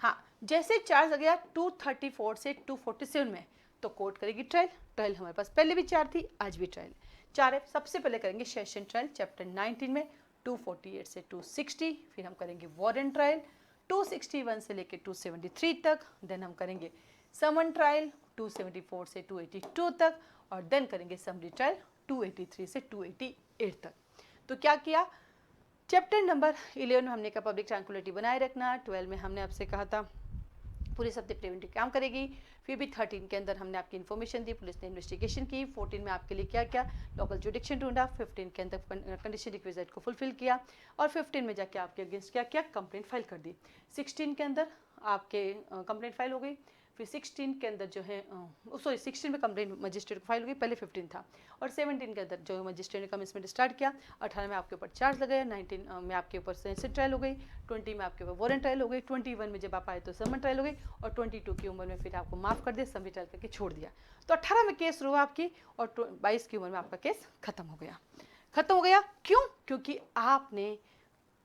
हाँ, जैसे चार्ज लग गया 234 से 247 में तो कोर्ट करेगी ट्रायल। ट्रायल हमारे पास पहले भी 4 थी, आज भी ट्रायल 4 है। सबसे पहले करेंगे सेशन ट्रायल चैप्टर 19 में 248 से 260, फिर हम करेंगे वारंट ट्रायल 261 से लेकर 273 तक, देन हम करेंगे समन ट्रायल 274 से 282 तक, और देन करेंगे समरी ट्रायल 283 से 288 तक। तो क्या किया? चैप्टर नंबर 11 में हमने कहा पब्लिक ट्रैंक्विलिटी बनाए रखना, 12 में हमने आपसे कहा था पूरे सप्ताह प्रिवेंटिव काम करेगी, फिर भी 13 के अंदर हमने आपकी इन्फॉर्मेशन दी, पुलिस ने इन्वेस्टिगेशन की, 14 में आपके लिए क्या क्या लोकल जुडिक्शन ढूंढा, 15 के अंदर कंडीशन रिक्विजिट को फुलफिल किया, और 15 में जाके आपके अगेंस्ट क्या क्या कंप्लेंट फाइल कर दी। 16 के अंदर आपके कंप्लेंट फाइल हो गई, फिर 16 के अंदर जो है 16 में कंप्लेंट मजिस्ट्रेट को फाइल हो गई, पहले 15 था, और 17 के अंदर जो मजिस्ट्रेट ने कमिटमेंट स्टार्ट किया, 18 में आपके ऊपर चार्ज लगाया, 19 में आपके ऊपर सेंसिटिव ट्रायल हो गई, 20 में आपके ऊपर वारंट ट्रायल हो गई, 21 में जब आप आए तो समन ट्रायल हो गई, और 22 की उम्र में फिर आपको माफ़ कर दिया, समरी ट्रायल करके छोड़ दिया। तो 18 में केस हुआ आपकी, और 22 की उम्र में आपका केस खत्म हो गया। खत्म हो गया क्यों? क्योंकि आपने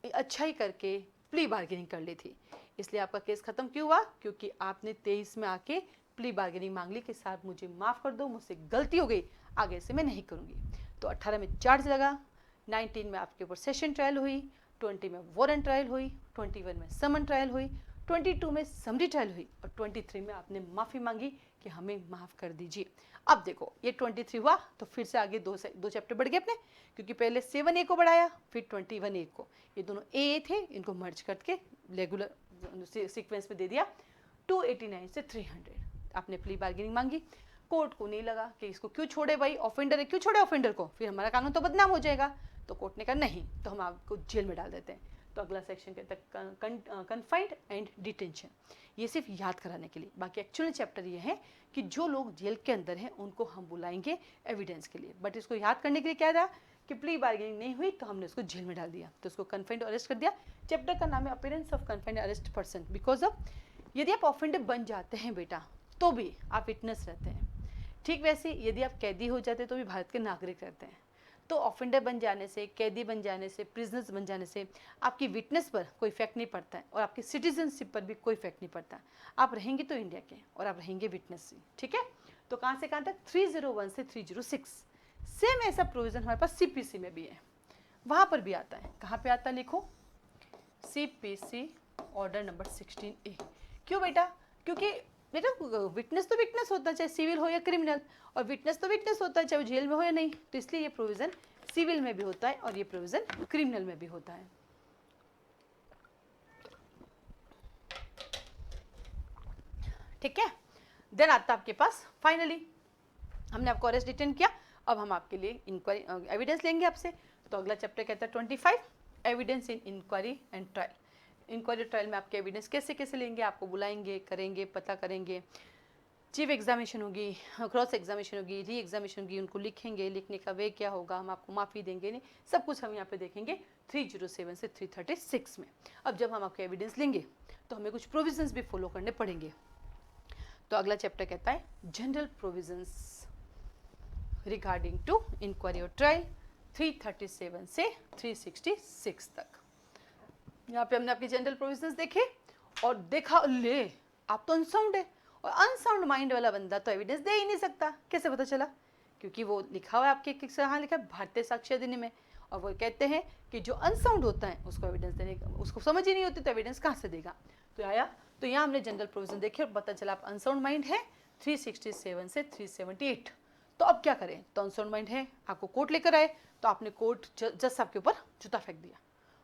अच्छाई करके प्ली बार्गेनिंग कर ली थी, इसलिए आपका केस खत्म क्यों हुआ? क्योंकि आपने 23 में आके प्ली बार्गेनिंग मांग ली कि साहब मुझे माफ़ कर दो, मुझसे गलती हो गई, आगे से मैं नहीं करूँगी। तो 18 में चार्ज लगा, 19 में आपके ऊपर सेशन ट्रायल हुई, 20 में वारंट ट्रायल हुई, 21 में समन ट्रायल हुई, 22 में समरी ट्रायल हुई, और 23 में आपने माफ़ी मांगी कि हमें माफ़ कर दीजिए। अब देखो ये 23 हुआ तो फिर से आगे दो चैप्टर बढ़ गए अपने, क्योंकि पहले 7A को बढ़ाया, फिर 21A को, ये दोनों ए थे, इनको मर्ज करके रेगुलर सीक्वेंस में दे दिया। 289 से 300 आपने प्ली बार्गेनिंग मांगी, कोर्ट को नहीं लगा कि इसको क्यों छोड़े भाई, ऑफेंडर है, क्यों छोड़े ऑफेंडर को, फिर हमारा कानून तो बदनाम हो जाएगा। तो कोर्ट ने कहा नहीं, तो हम आपको जेल में डाल देते हैं। तो अगला सेक्शन कहता है कन्फाइंड एंड डिटेंशन। ये सिर्फ याद कराने के लिए, बाकी एक्चुअल चैप्टर ये है कि जो लोग जेल के अंदर हैं उनको हम बुलाएंगे एविडेंस के लिए, बट इसको याद करने के लिए क्या था कि प्ली बार्गेनिंग नहीं हुई तो हमने उसको जेल में डाल दिया, तो उसको कन्फाइंड अरेस्ट कर दिया। चैप्टर का नाम है appearance of confined arrest person, because of यदि आप ऑफेंडर बन जाते हैं बेटा तो भी आप विटनेस रहते हैं, ठीक वैसे यदि आप कैदी हो जाते हैं तो भी भारत के नागरिक रहते हैं। तो ऑफेंडर बन जाने से, कैदी बन जाने से, प्रिजनर्स बन जाने से आपकी विटनेस पर कोई इफेक्ट नहीं पड़ता है, और आपकी सिटीजनशिप पर भी कोई इफेक्ट नहीं पड़ता। आप रहेंगे तो इंडिया के, और आप रहेंगे विटनेस से, ठीक है। तो कहाँ से कहाँ तक? 301 से 306। सेम ऐसा प्रोविजन हमारे पास सीपीसी में भी है, वहाँ पर भी आता है। कहाँ पे आता है? लिखो सीपीसी ऑर्डर नंबर 16A। क्यों बेटा? क्योंकि बेटा विटनेस तो विटनेस होता है, चाहे सिविल हो या क्रिमिनल, और विटनेस तो विटनेस होता है चाहे वो जेल में हो या नहीं। तो इसलिए ये प्रोविजन सिविल में भी होता है और ये प्रोविजन क्रिमिनल में भी होता है। ठीक है। देन आता आपके पास फाइनली हमने आपको अरेस्ट डिटेन किया, अब हम आपके लिए इंक्वायरी एविडेंस लेंगे आपसे। तो अगला चैप्टर कहता है 25 evidence in inquiry and trial. Inquiry trial में आपके एविडेंस कैसे कैसे लेंगे, आपको बुलाएंगे, करेंगे, पता करेंगे, चीफ एग्जामिनेशन होगी, क्रॉस एग्जामिनेशन होगी, री एग्जामिनेशन होगी, उनको लिखेंगे, लिखने का वे क्या होगा, हम आपको माफ़ी देंगे नहीं, सब कुछ हम यहाँ पे देखेंगे 307 से 336 में। अब जब हम आपके एविडेंस लेंगे तो हमें कुछ प्रोविजंस भी फॉलो करने पड़ेंगे। तो अगला चैप्टर कहता है general provisions regarding to inquiry और ट्रायल 337 से 366 तक। यहाँ पे हमने आपके जनरल प्रोविजंस देखे और देखा ले आप तो अनसाउंड है, और अनसाउंड माइंड वाला बंदा तो एविडेंस दे ही नहीं सकता। कैसे पता चला? क्योंकि वो लिखा हुआ है आपके यहाँ लिखा है भारतीय साक्ष्य अधिनियम में, और वो कहते हैं कि जो अनसाउंड होता है उसको एविडेंस देने का, उसको समझ ही नहीं होती तो एविडेंस कहाँ से देगा। तो आया, तो यहाँ हमने जनरल प्रोविजन देखे और पता चला आप अनसाउंड माइंड है 367 से 378। तो अब क्या करें? तो अनसाउंड माइंड है, आपको कोर्ट लेकर आए, तो आपने कोर्ट जज साहब के ऊपर जूता फेंक दिया,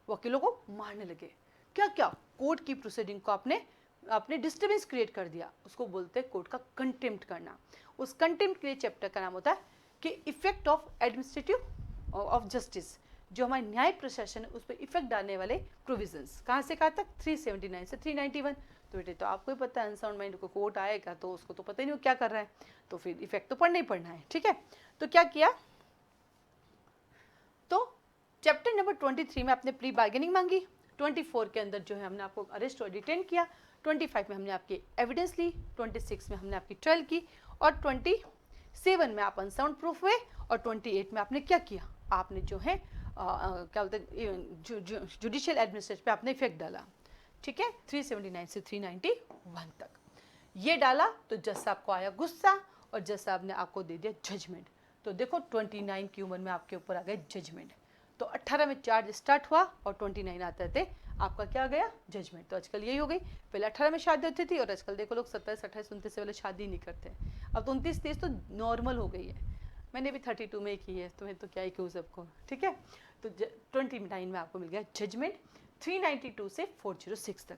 वकीलों को मारने लगे। क्या क्या? कोर्ट की प्रोसीडिंग को आपने डिस्टर्बेंस क्रिएट कर दिया, उसको बोलते हैं कोर्ट का कंटेम्प्ट करना। उस कंटेम्प्ट के लिए चैप्टर का नाम होता है कि effect of administrative of justice, जो हमारे न्याय प्रशासन है उस पर इफेक्ट डालने वाले प्रोविजंस। कहाँ से कहाँ तक? 379 से 391। तो बेटे तो आपको ही पता है अनसाउंड माइंड को कोर्ट आएगा तो उसको तो पता ही नहीं वो क्या कर रहा है, तो फिर इफेक्ट तो पढ़ना ही पढ़ना है, ठीक है। तो क्या किया, तो चैप्टर नंबर 23 में आपने प्री बार्गेनिंग मांगी, 24 के अंदर जो है हमने आपको अरेस्ट और डिटेन किया, 25 में हमने आपकी एविडेंस ली, 26 में हमने आपकी ट्रायल की, और 27 में आप अनसाउंड प्रूफ हुए, और 28 में आपने क्या किया, आपने जो है क्या बोलते हैं जुडिशियल एडमिनिस्ट्रेशन पे आपने इफेक्ट डाला, ठीक है। 379 से 391 तक ये डाला, तो जज साहब को आया गुस्सा और जज साहब ने आपको दे दिया जजमेंट। तो देखो 29 की उम्र में आपके ऊपर आ गया जजमेंट। तो 18 में चार्ज स्टार्ट हुआ और 29 आते थे आपका क्या गया, जजमेंट। तो आजकल यही हो गई, पहले 18 में शादी होती थी और आजकल देखो लोग 27, 28, 29 से पहले शादी नहीं करते। अब तो 29, 30 तो नॉर्मल हो गई है। मैंने भी 32 में की है, तुम्हें तो क्या ही कहूँ सबको, ठीक है। तो 29 में आपको मिल गया जजमेंट, 392 से 406 तक।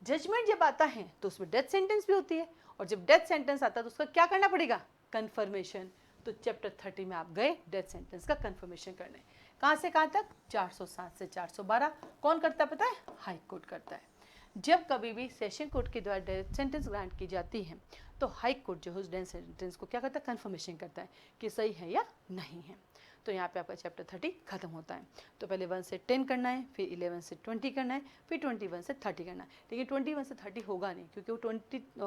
जजमेंट जब आता है तो उसमें डेथ सेंटेंस भी होती है, और जब डेथ सेंटेंस आता है तो उसका क्या करना पड़ेगा, कन्फर्मेशन। तो चैप्टर 30 में आप गए डेथ सेंटेंस का कन्फर्मेशन करने। कहाँ से कहाँ तक? 407 से 412। कौन करता है पता है? हाई कोर्ट करता है। जब कभी भी सेशन कोर्ट के द्वारा डेथ सेंटेंस ग्रांट की जाती है तो हाई कोर्ट जो है उस डेथ सेंटेंस को क्या करता है, कन्फर्मेशन करता है कि सही है या नहीं है। तो यहाँ पे आपका चैप्टर 30 खत्म होता है। तो पहले 1 से 10 करना है, फिर 11 से 20 करना है, फिर 21 से 30 करना है। लेकिन 21 से 30 होगा नहीं, क्योंकि वो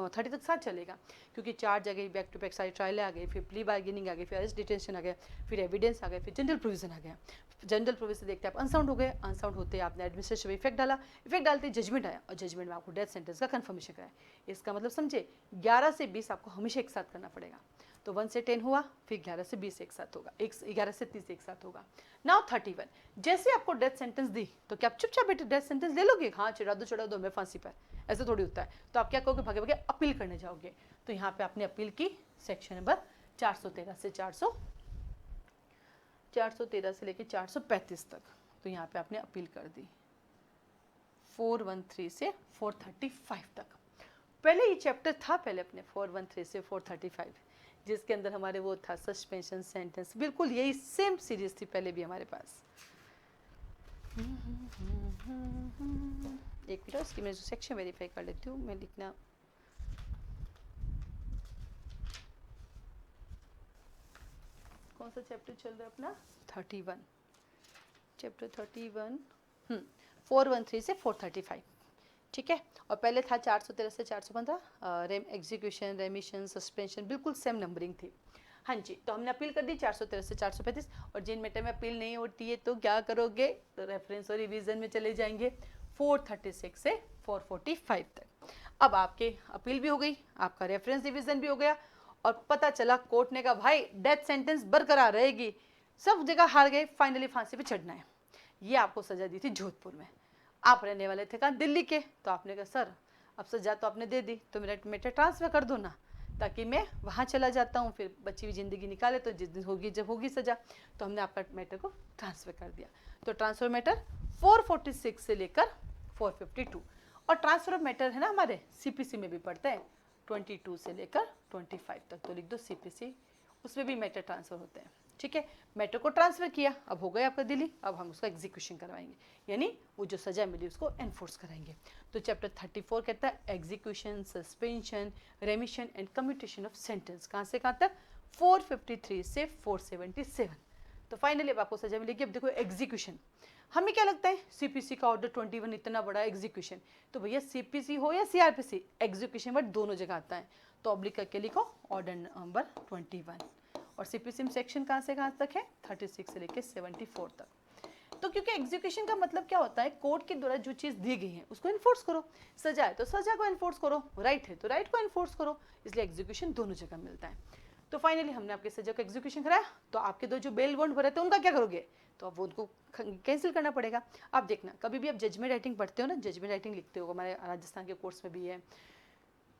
30 तक साथ चलेगा, क्योंकि चार्ज आ गई, बैक टू बैक सारी ट्रायल आ गई, फिर प्ली बार्गेनिंग आ गई, फिर अरेस्ट डिटेंशन आ गया, फिर एविडेंस आ गया, फिर जनरल प्रोविजन आ गया। जनरल प्रोविजन देखते आप अनसाउंड हो गए, अनसाउंड होते आपने एडमिनिस्ट्रेशन में इफेक्ट डाला, इफेक्ट डालते जजमेंट आया, और जजमेंट में आपको डेथ सेंटेंस का कन्फर्मेशन कराया। इसका मतलब समझे, 11 से 20 आपको हमेशा एक साथ करना पड़ेगा। तो 1 से 10 हुआ, फिर 11 से 20 एक साथ होगा, 11 से 30 एक साथ होगा। नाउ 31, जैसे आपको डेथ सेंटेंस दी तो क्या आप चुपचाप बेटे डेथ सेंटेंस ले लोगे? हाँ चढ़ा दो मैं फांसी पर, ऐसे थोड़ी होता है। तो आप क्या कहोगे, भागे भागे अपील करने जाओगे। तो यहाँ पे आपने अपील की, सेक्शन नंबर 413 से 413 से लेकर 435 तक। तो यहाँ पे आपने अपील कर दी 413 से 435 तक। पहले ये चैप्टर था, पहले अपने 413 से 435, जिसके अंदर हमारे वो था सस्पेंशन सेंटेंस, बिल्कुल यही सेम सीरीज थी पहले भी हमारे पास। एक मिनट, उसकी मैं सेक्शन वेरीफाई कर लेती हूँ, मैं लिखना कौन सा चैप्टर चल रहा है अपना, 31, चैप्टर 31, 413 से 435, ठीक है। और पहले था 413 से 415, एग्जीक्यूशन, रेमिशन, सस्पेंशन, बिल्कुल सेम नंबरिंग थी। हाँ जी, तो हमने अपील कर दी 413 से 435, और जिन मैटर में अपील नहीं होती है तो क्या करोगे, तो रेफरेंस और रिवीजन में चले जाएंगे 436 से 445 तक। अब आपके अपील भी हो गई, आपका रेफरेंस रिवीजन भी हो गया, और पता चला कोर्ट ने कहा भाई डेथ सेंटेंस बरकरार रहेगी, सब जगह हार गए, फाइनली फांसी पे चढ़ना है। ये आपको सजा दी थी जोधपुर में, आप रहने वाले थे कहाँ, दिल्ली के। तो आपने कहा सर अब सजा तो आपने दे दी, तो मेरा मैटर ट्रांसफ़र कर दो ना, ताकि मैं वहाँ चला जाता हूँ, फिर बच्ची हुई ज़िंदगी निकाले, तो जिस दिन होगी जब होगी सजा। तो हमने आपका मैटर को ट्रांसफ़र कर दिया। तो ट्रांसफ़र मैटर 446 से लेकर 452, और ट्रांसफ़र ऑफ मैटर है ना हमारे सीपीसी में भी पढ़ते हैं 22 से लेकर 25 तक, तो लिख दो सीपीसी, उसमें भी मैटर ट्रांसफ़र होते हैं, ठीक है। मैटर को ट्रांसफ़र किया, अब हो गया आपका दिल्ली, अब हम उसका एग्जीक्यूशन करवाएंगे, यानी वो जो सज़ा मिली उसको एनफोर्स कराएंगे। तो चैप्टर 34 कहता है execution, suspension, रेमिशन and commutation of sentence. कहाँ से कहाँ तक? 453 से 477। तो फाइनली अब आपको सज़ा मिलेगी। अब देखो एग्जीक्यूशन, हमें क्या लगता है सीपीसी का ऑर्डर 21 इतना बड़ा एग्जीक्यूशन, तो भैया सीपीसी हो या सीआरपीसी, एग्जीक्यूशन वर्ड दोनों जगह आता है। तो ऑब्लिक करके लिखो ऑर्डर नंबर 21, और सीपीसी में सेक्शन कहाँ से कहाँ तक है, 36 से लेकर 74 तक। तो क्योंकि एग्जीक्यूशन का मतलब क्या होता है, कोर्ट के द्वारा जो चीज़ दी गई है उसको इन्फोर्स करो, सजा है तो सजा को इन्फोर्स करो, राइट है तो राइट को इन्फोर्स करो, इसलिए एग्जीक्यूशन दोनों जगह मिलता है। तो फाइनली हमने आपके सजा का एग्जीक्यूशन कराया, तो आपके दो जो बेल बॉन्ड भरे थे उनका क्या करोगे, तो अब उनको कैंसिल करना पड़ेगा। आप देखना कभी भी आप जजमेंट राइटिंग पढ़ते हो ना, जजमेंट राइटिंग लिखते हो, हमारे राजस्थान के कोर्स में भी है,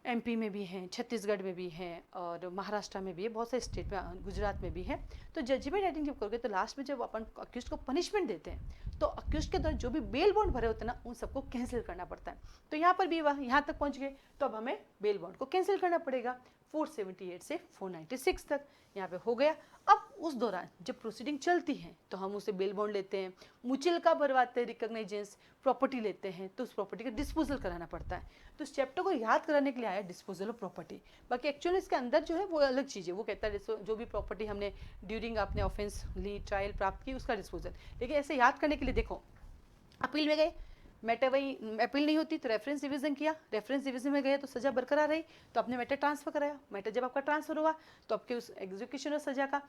एमपी में भी हैं, छत्तीसगढ़ में भी हैं और महाराष्ट्र में भी है, बहुत सारे स्टेट में, गुजरात में भी है। तो जजमेंट राइटिंग जब करोगे तो लास्ट में जब अपन अक्यूज को पनिशमेंट देते हैं तो अक्यूज के द्वारा जो भी बेल बॉन्ड भरे होते हैं ना उन सबको कैंसिल करना पड़ता है। तो यहाँ पर भी वह यहाँ तक पहुँच गए तो अब हमें बेल बॉन्ड को कैंसिल करना पड़ेगा 478 से 496 तक, यहाँ पे हो गया। अब उस दौरान जब प्रोसीडिंग चलती है तो हम उसे बेल बॉन्ड लेते हैं, मुचलका भरवाते हैं, रिकॉग्नाइजेंस प्रॉपर्टी लेते हैं, तो उस प्रॉपर्टी का डिस्पोजल कराना पड़ता है। तो इस चैप्टर को याद कराने के लिए आया डिस्पोजल ऑफ प्रॉपर्टी। बाकी एक्चुअली इसके अंदर जो है वो अलग चीज़ है, वो कहता है जो भी प्रॉपर्टी हमने ड्यूरिंग आपने ऑफेंस ली, ट्रायल प्राप्त की, उसका डिस्पोजल। लेकिन ऐसे याद करने के लिए देखो, अपील में गए, मैटर वही अपील नहीं होती तो रेफरेंस डिवीजन किया, रेफरेंस डिवीजन में गए तो सजा बरकरार रही तो आपने मैटर ट्रांसफर कराया, मैटर जब आपका ट्रांसफर हुआ तो आपके उस एग्जीक्यूशन और सजा का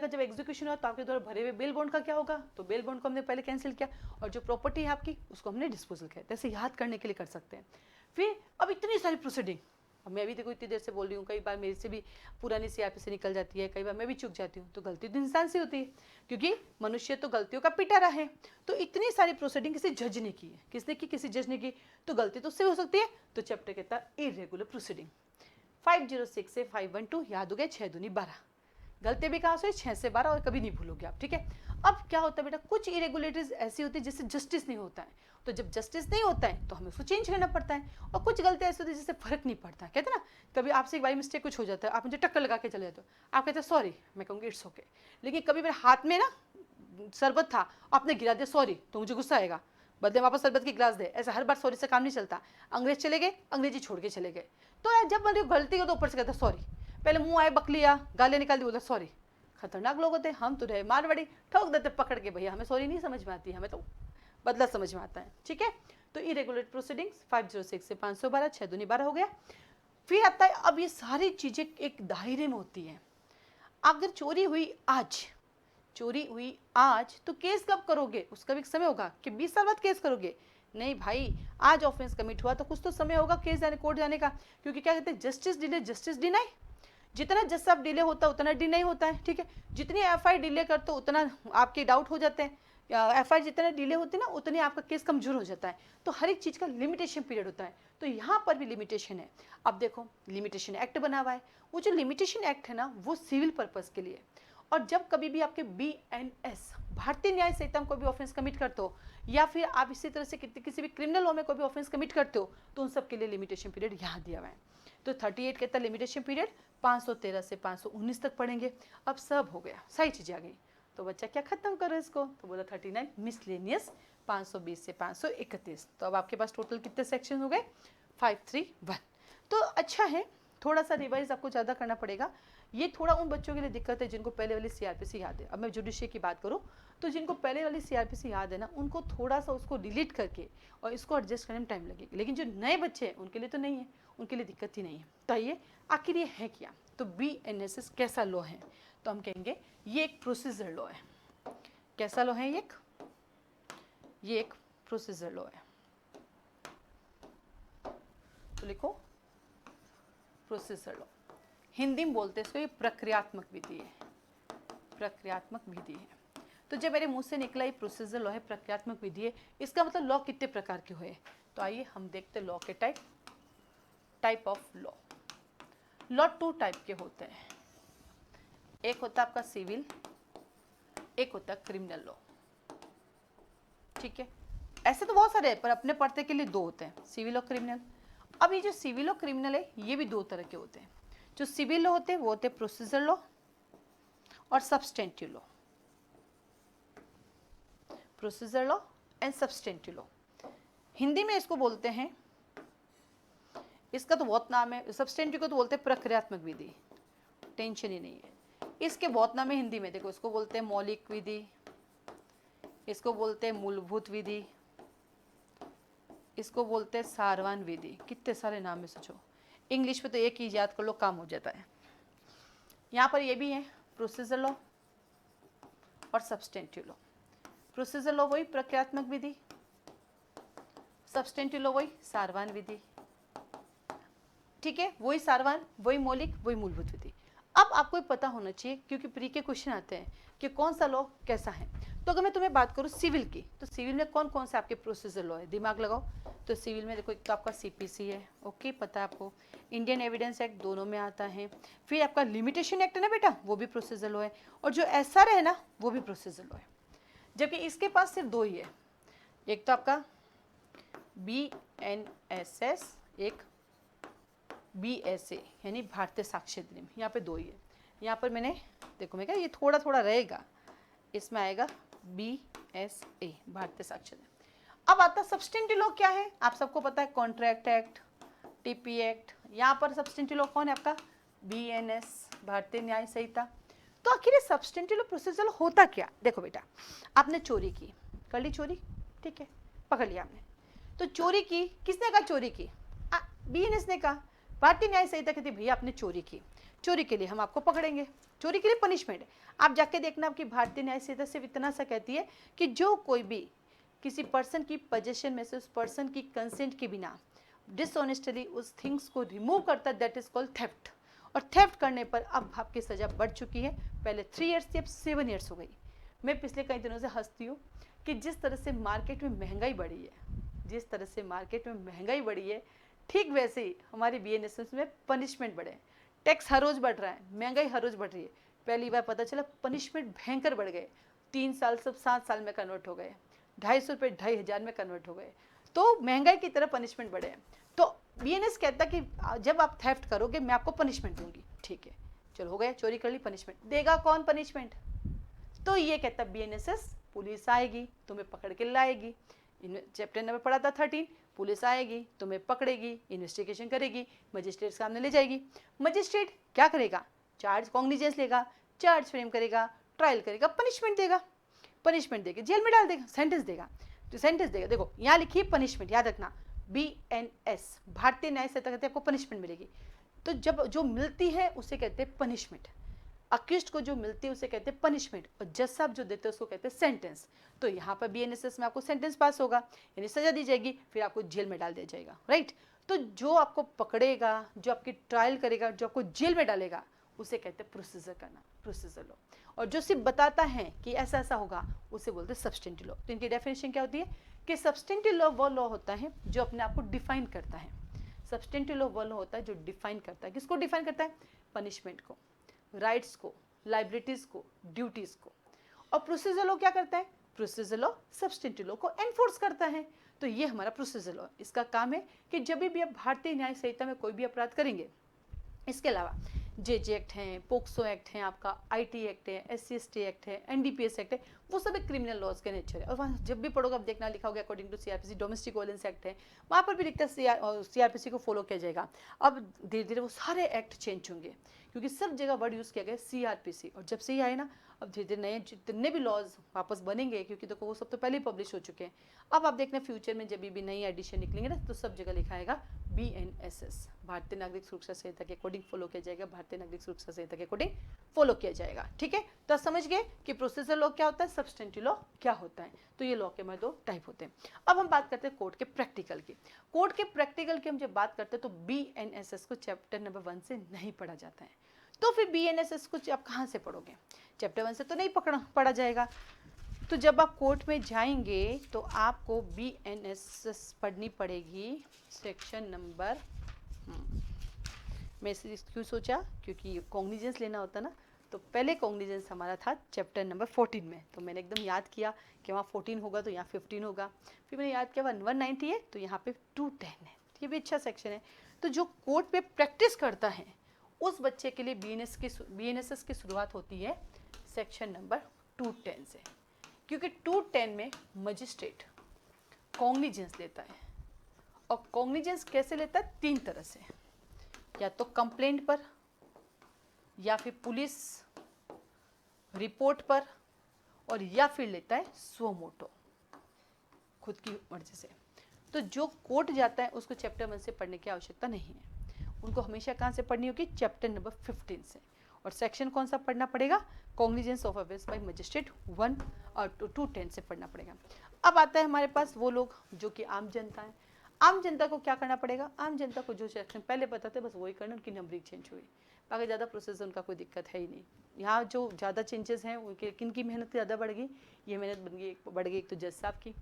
जब एग्जीक्यूशन हुआ तो आपके द्वारा भरे हुए बेल बॉन्ड का क्या होगा, तो बेल बॉन्ड को हमने पहले कैंसिल किया और जो प्रॉपर्टी है आपकी उसको हमने डिस्पोजल किया। तो ऐसे याद करने के लिए कर सकते हैं। फिर अब इतनी सारी प्रोसीडिंग, अब मैं भी देखो इतनी देर से बोल रही हूँ, कई बार मेरे से भी पुरानी सीआरपी से निकल जाती है, कई बार मैं भी चूक जाती हूँ, तो गलती तो इंसान से होती है क्योंकि मनुष्य तो गलतियों का पिटारा है। तो इतनी सारी प्रोसीडिंग किसी जज ने की है, किसने की, किसी जज ने की, तो गलती तो उससे हो सकती है। तो चैप्टर कहता है इरेगुलर प्रोसीडिंग। 506 से 512 याद हो गया, 6 दूनी 12, गलती भी कहाँ से 6 से 12 और कभी नहीं भूलोगे आप, ठीक है। अब क्या होता है बेटा, कुछ इरेगुलरिटीज ऐसी होती है जिससे जस्टिस नहीं होता है, तो जब जस्टिस नहीं होता है तो हमें उसको चेंज करना पड़ता है। और कुछ गलतियाँ ऐसी होती है जिससे फर्क नहीं पड़ता है, कहते हैं ना, कभी आपसे एक बाई मिस्टेक कुछ हो जाता है, आप मुझे टक्कर लगा के चले जाते हो, आप कहते हैं सॉरी, मैं कहूँगी इट्स ओके। लेकिन कभी मेरे हाथ में ना शरबत था, आपने गिरा दिया, सॉरी, तो मुझे गुस्सा आएगा, बदले वापस शरबत की गिलास दे। ऐसा हर बार सॉरी से काम नहीं चलता। अंग्रेज चले गए, अंग्रेजी छोड़ के चले गए, तो जब मेरी गलती हो तो ऊपर से कहता सॉरी, पहले मुँह आए बक लिया, गाले निकाल दी, बोला सॉरी। खतरनाक लोग होते हैं, हम तो रहे मारवाड़ी, ठोक देते पकड़ के, भैया हमें सॉरी नहीं समझ में आती, हमें तो बदला समझ में आता है, ठीक है। तो इरेगुलर प्रोसीडिंग्स 506 से 512, 6 दूनी 12 हो गया। फिर आता है, अब ये सारी चीजें एक दायरे में होती हैं। अगर चोरी हुई आज तो केस कब करोगे, उसका भी एक समय होगा कि 20 साल बाद केस करोगे, नहीं भाई, आज ऑफेंस कमिट हुआ तो कुछ तो समय होगा केस जाने, कोर्ट जाने का, क्योंकि क्या कहते हैं, जस्टिस डिले जस्टिस डिनाई। जितना जज साहब डिले होता है उतना डिनाई होता है, ठीक है। जितनी एफआई डिले करते हो उतना आपके डाउट हो जाते हैं, एफआई जितना डिले होती है ना उतनी आपका केस कमजोर हो जाता है। तो हर एक चीज़ का लिमिटेशन पीरियड होता है, तो यहाँ पर भी लिमिटेशन है। अब देखो, लिमिटेशन एक्ट बना हुआ है, वो जो लिमिटेशन एक्ट है ना वो सिविल पर्पस के लिए। और जब कभी भी आपके BNS भारतीय न्याय संहिता में कोई भी ऑफेंस कमिट करते हो, या फिर आप इसी तरह से किसी भी क्रिमिनल लॉ में कोई भी ऑफेंस कमिट करते हो, तो उन सब के लिए लिमिटेशन पीरियड यहाँ दिया हुआ है। तो 38 कहता है लिमिटेशन पीरियड 513 से 519 तक पढ़ेंगे। अब सब हो गया, सारी चीज़ें आ गई, तो बच्चा क्या खत्म करो इसको, तो बोला 39 मिसलेनियस 520 से 531। तो अब आपके पास टोटल कितने सेक्शन हो गए, 531। तो अच्छा है, थोड़ा सा रिवाइज आपको ज़्यादा करना पड़ेगा। ये थोड़ा उन बच्चों के लिए दिक्कत है जिनको पहले वाली सीआरपीसी याद है। अब मैं जुडिशियल की बात करूँ तो जिनको पहले वाली सीआरपीसी याद है ना, उनको थोड़ा सा उसको डिलीट करके और इसको एडजस्ट करने में टाइम लगेगा। लेकिन जो नए बच्चे हैं उनके लिए तो नहीं है, उनके लिए दिक्कत ही नहीं है। तो आइए, आखिर ये है क्या, तो BNSS कैसा लॉ है, तो हम कहेंगे ये एक प्रोसीजर लॉ है। कैसा लॉ है ये एक प्रोसीजर लॉ है। तो लिखो प्रोसीजर लॉ, हिंदी में बोलते हैं इसको, ये प्रक्रियात्मक विधि है, प्रक्रियात्मक विधि है। तो जब मेरे मुंह से निकला ये प्रोसीजर लॉ है, प्रक्रियात्मक विधि है, इसका मतलब लॉ कितने प्रकार के हुए। तो आइए हम देखते हैं लॉ के type of law. Law 2 type के होते हैं, एक होता है आपका सिविल, एक होता है क्रिमिनल लॉ, ठीक है। ऐसे तो बहुत सारे हैं पर अपने पढ़ते के लिए 2 होते हैं, सिविल और क्रिमिनल। अब ये जो सिविल और क्रिमिनल है ये भी 2 तरह के होते हैं। जो सिविल लॉ होते हैं वो होते हैं प्रोसीजर लॉ और substantive law, procedure law and substantive law. Hindi में इसको बोलते हैं, इसका तो बहुत नाम है, सब्सटेंटिव को तो बोलते हैं प्रक्रियात्मक विधि, टेंशन ही नहीं है। इसके बहुत नाम है हिंदी में, देखो इसको बोलते हैं मौलिक विधि, इसको बोलते हैं मूलभूत विधि, इसको बोलते हैं सारवान विधि। कितने सारे नाम है, सोचो। इंग्लिश में तो एक ही याद कर लो, काम हो जाता है। यहाँ पर ये भी है प्रोसीजर लॉ और सब्सटेंटिव लॉ। प्रोसीजर लॉ वही प्रक्रियात्मक विधि, सब्सटेंटिव लॉ वही सारवान विधि, ठीक है। वही सारवान, वही मौलिक, वही मूलभूत विधि। अब आपको पता होना चाहिए क्योंकि प्री के क्वेश्चन आते हैं कि कौन सा लॉ कैसा है। तो अगर मैं तुम्हें बात करूँ सिविल की, तो सिविल में कौन कौन से आपके प्रोसीजर लॉ है, दिमाग लगाओ। तो सिविल में देखो एक तो आपका सीपीसी है, ओके, पता है आपको, इंडियन एविडेंस एक्ट दोनों में आता है, फिर आपका लिमिटेशन एक्ट है ना बेटा, वो भी प्रोसीजर लॉ है, और जो एसआर है ना वो भी प्रोसीजर लॉ है। जबकि इसके पास सिर्फ दो ही है, एक तो आपका BNSS, एक BSA यानी भारतीय साक्ष्य अधिनियम, यहाँ पे दो ही है। यहाँ पर मैंने देखो मैं क्या ये थोड़ा थोड़ा रहेगा, इसमें आएगा BSA भारतीय साक्ष्य अधिनियम। अब आता सब्सटेंटिव लॉ क्या है, आप सबको पता है, कॉन्ट्रैक्ट एक्ट, TP एक्ट। यहाँ पर सब्सटेंटिव लॉ कौन है आपका, BNS भारतीय न्याय संहिता। तो आखिर ये सब्सटेंटिव लॉ प्रोसीजर होता क्या, देखो बेटा, आपने चोरी की, कर ली चोरी, ठीक है, पकड़ लिया आपने, तो चोरी की, किसने कहा चोरी की, BNS ने कहा, भारतीय न्याय संहिता कहती भैया आपने चोरी की, चोरी के लिए हम आपको पकड़ेंगे, चोरी के लिए पनिशमेंट है। आप जाके देखना आपकी भारतीय न्याय संहिता सिर्फ इतना सा कहती है कि जो कोई भी किसी पर्सन की पोजीशन में से उस पर्सन की कंसेंट के बिना डिसऑनेस्टली उस थिंग्स को रिमूव करता है, दैट इज कॉल्ड थेफ्ट। और थेफ्ट करने पर अब आपकी सजा बढ़ चुकी है, पहले 3 ईयर्स थी, अब 7 ईयर्स हो गई। मैं पिछले कई दिनों से हंसती हूँ कि जिस तरह से मार्केट में महंगाई बढ़ी है, जिस तरह से मार्केट में महंगाई बढ़ी है, ठीक वैसे ही हमारे BNSS में पनिशमेंट बढ़े, टैक्स हर रोज बढ़ रहा है, महंगाई हर रोज बढ़ रही है। पहली बार पता चला पनिशमेंट भयंकर बढ़ गए, 3 साल सब 7 साल में कन्वर्ट हो गए, 250 रुपये 2500 में कन्वर्ट हो गए, तो महंगाई की तरह पनिशमेंट बढ़े। तो BNS कहता कि जब आप थेफ्ट करोगे मैं आपको पनिशमेंट दूंगी, ठीक है, चलो हो गया, चोरी कर ली, पनिशमेंट देगा कौन, पनिशमेंट, तो ये कहता BNSS, पुलिस आएगी तुम्हें पकड़ के लाएगी, चैप्टर नंबर पढ़ा था 13, पुलिस आएगी तुम्हें पकड़ेगी, इन्वेस्टिगेशन करेगी, मजिस्ट्रेट सामने ले जाएगी, मजिस्ट्रेट क्या करेगा, चार्ज कॉग्निजेंस लेगा, चार्ज फ्रेम करेगा, ट्रायल करेगा, पनिशमेंट देगा, पनिशमेंट देगा, जेल में डाल देगा, सेंटेंस देगा, तो सेंटेंस देगा, देखो यहाँ लिखिए पनिशमेंट, याद रखना, BNS भारतीय न्याय संहिता कहते हैं आपको पनिशमेंट मिलेगी। तो जब जो मिलती है उसे कहते हैं पनिशमेंट, अक्यूज्ड को जो मिलती है उसे कहते हैं पनिशमेंट, और जज साहब जो देते हैं उसको कहते हैं सेंटेंस। तो यहाँ पर BNSS में आपको सेंटेंस पास होगा, यानी सजा दी जाएगी, फिर आपको जेल में डाल दिया जाएगा, राइट। तो जो आपको पकड़ेगा, जो आपकी ट्रायल करेगा, जो आपको जेल में डालेगा, उसे कहते हैं प्रोसीजर करना, प्रोसीजर लॉ। और जो सिर्फ बताता है कि ऐसा ऐसा होगा उसे बोलते हैं सब्सटेंटिव लॉ। तो इनकी डेफिनेशन क्या होती है कि सब्सटेंटिव लॉ वो लॉ होता है जो अपने आप को डिफाइन करता है, सब्सटेंटिव लॉ वो लॉ होता है जो डिफाइन करता है, किसको डिफाइन करता है, पनिशमेंट को, राइट्स को, लाइबिलिटीज को, ड्यूटीज को। और प्रोसीजर लॉ क्या करता है, प्रोसीजर लॉ सब्सटेंटिव लॉ को एनफोर्स करता है। तो ये हमारा प्रोसीजर लॉ, इसका काम है कि जब भी आप भारतीय न्याय संहिता में कोई भी अपराध करेंगे, इसके अलावा JJ एक्ट हैं, पोक्सो एक्ट हैं, आपका IT एक्ट है, SC/ST एक्ट है, NDPS एक्ट है, वो सब एक क्रिमिनल लॉज के नेचर है। और वहाँ जब भी पढ़ोगे आप देखना लिखा होगा according to CRPC, domestic violence act है, वहाँ पर भी लिखता है CRPC को फॉलो किया जाएगा। अब धीरे धीरे वो सारे एक्ट चेंज होंगे क्योंकि सब जगह वर्ड यूज़ किया गया CRPC, और जब से ही आए ना अब धीरे धीरे नए जितने भी लॉज वापस बनेंगे, क्योंकि देखो वो सब तो पहले ही पब्लिश हो चुके हैं। अब आप देखना फ्यूचर में जब भी नई एडिशन निकलेंगे ना तो सब जगह लिखा आएगा BNSS भारतीय नागरिक सुरक्षा संहिता के अकॉर्डिंग फॉलो किया जाएगा, भारतीय नागरिक सुरक्षा संहिता के अकॉर्डिंग फॉलो किया जाएगा, ठीक है। तो आप समझ गए कि प्रोसीजर लॉ क्या होता है, सब्सटेंटिव लॉ क्या होता है। तो ये लॉ के हमारे दो टाइप होते हैं। अब हम बात करते हैं कोर्ट के प्रैक्टिकल की। कोर्ट के प्रैक्टिकल की हम जब बात करते हैं तो BNSS को चैप्टर नंबर 1 से नहीं पढ़ा जाता है। तो फिर BNSS को आप कहाँ से पढ़ोगे, चैप्टर 1 से तो नहीं पढ़ा जाएगा। तो जब आप कोर्ट में जाएंगे तो आपको BNSS पढ़नी पड़ेगी सेक्शन नंबर, मैं इसे क्यों सोचा, क्योंकि कॉग्निजेंस लेना होता ना, तो पहले कॉग्निजेंस हमारा था चैप्टर नंबर 14 में, तो मैंने एकदम याद किया कि वहाँ 14 होगा तो यहाँ 15 होगा, फिर मैंने याद किया 190 है तो यहाँ पे 210 है, ये भी अच्छा सेक्शन है। तो जो कोर्ट पे प्रैक्टिस करता है उस बच्चे के लिए BNSS की शुरुआत होती है सेक्शन नंबर 210 से, क्योंकि 210 में मजिस्ट्रेट कॉग्निजेंस लेता है। और कॉग्निजेंस कैसे लेता है, 3 तरह से, या तो कंप्लेंट पर, या फिर पुलिस रिपोर्ट पर, और या फिर लेता है सुओ मोटो, खुद की मर्जी से। तो जो कोर्ट जाता है उसको चैप्टर 1 से पढ़ने की आवश्यकता नहीं है, उनको हमेशा कहाँ से पढ़नी होगी, चैप्टर नंबर 15 से। और सेक्शन कौन सा पढ़ना पड़ेगा, cognizance of affairs by magistrate 1 और 210 से पढ़ना पड़ेगा। अब आता है हमारे पास वो लोग जो कि आम जनता है। आम जनता को क्या करना पड़ेगा, आम जनता को जो सेक्शन पहले पता थे बस वही करना, उनकी नंबरिंग चेंज हुई, बाकी ज़्यादा प्रोसेस उनका कोई दिक्कत है ही नहीं। यहाँ जो ज़्यादा चेंजेस हैं उनके किन की मेहनत ज़्यादा बढ़ गई, ये मेहनत बढ़ गई एक तो जज साहब की,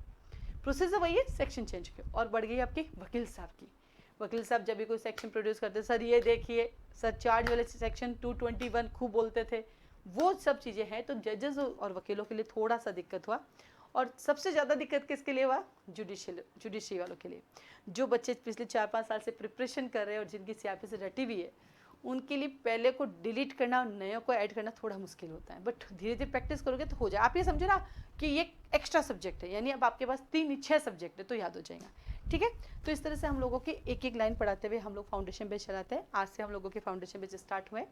प्रोसेसर वही है, सेक्शन चेंज किया। और बढ़ गई आपकी वकील साहब की। वकील साहब जब भी कोई सेक्शन प्रोड्यूस करते, सर ये देखिए, सर चार्ज वाले सेक्शन 221 खूब बोलते थे, वो सब चीज़ें हैं। तो जजेस और वकीलों के लिए थोड़ा सा दिक्कत हुआ। और सबसे ज़्यादा दिक्कत किसके लिए हुआ? जुडिशरी वालों के लिए। जो बच्चे पिछले 4-5 साल से प्रिपरेशन कर रहे हैं और जिनकी सीआरपी से रटी हुई है, उनके लिए पहले को डिलीट करना और नए को ऐड करना थोड़ा मुश्किल होता है, बट धीरे धीरे प्रैक्टिस करोगे तो हो जाए। आप ये समझो ना कि ये एक्स्ट्रा सब्जेक्ट है, यानी अब आपके पास 3-6 सब्जेक्ट है तो याद हो जाएगा, ठीक है। तो इस तरह से हम लोगों की एक एक लाइन पढ़ाते हुए हम लोग फाउंडेशन बेच चलाते हैं। आज से हम लोगों के फाउंडेशन बेच स्टार्ट हुए।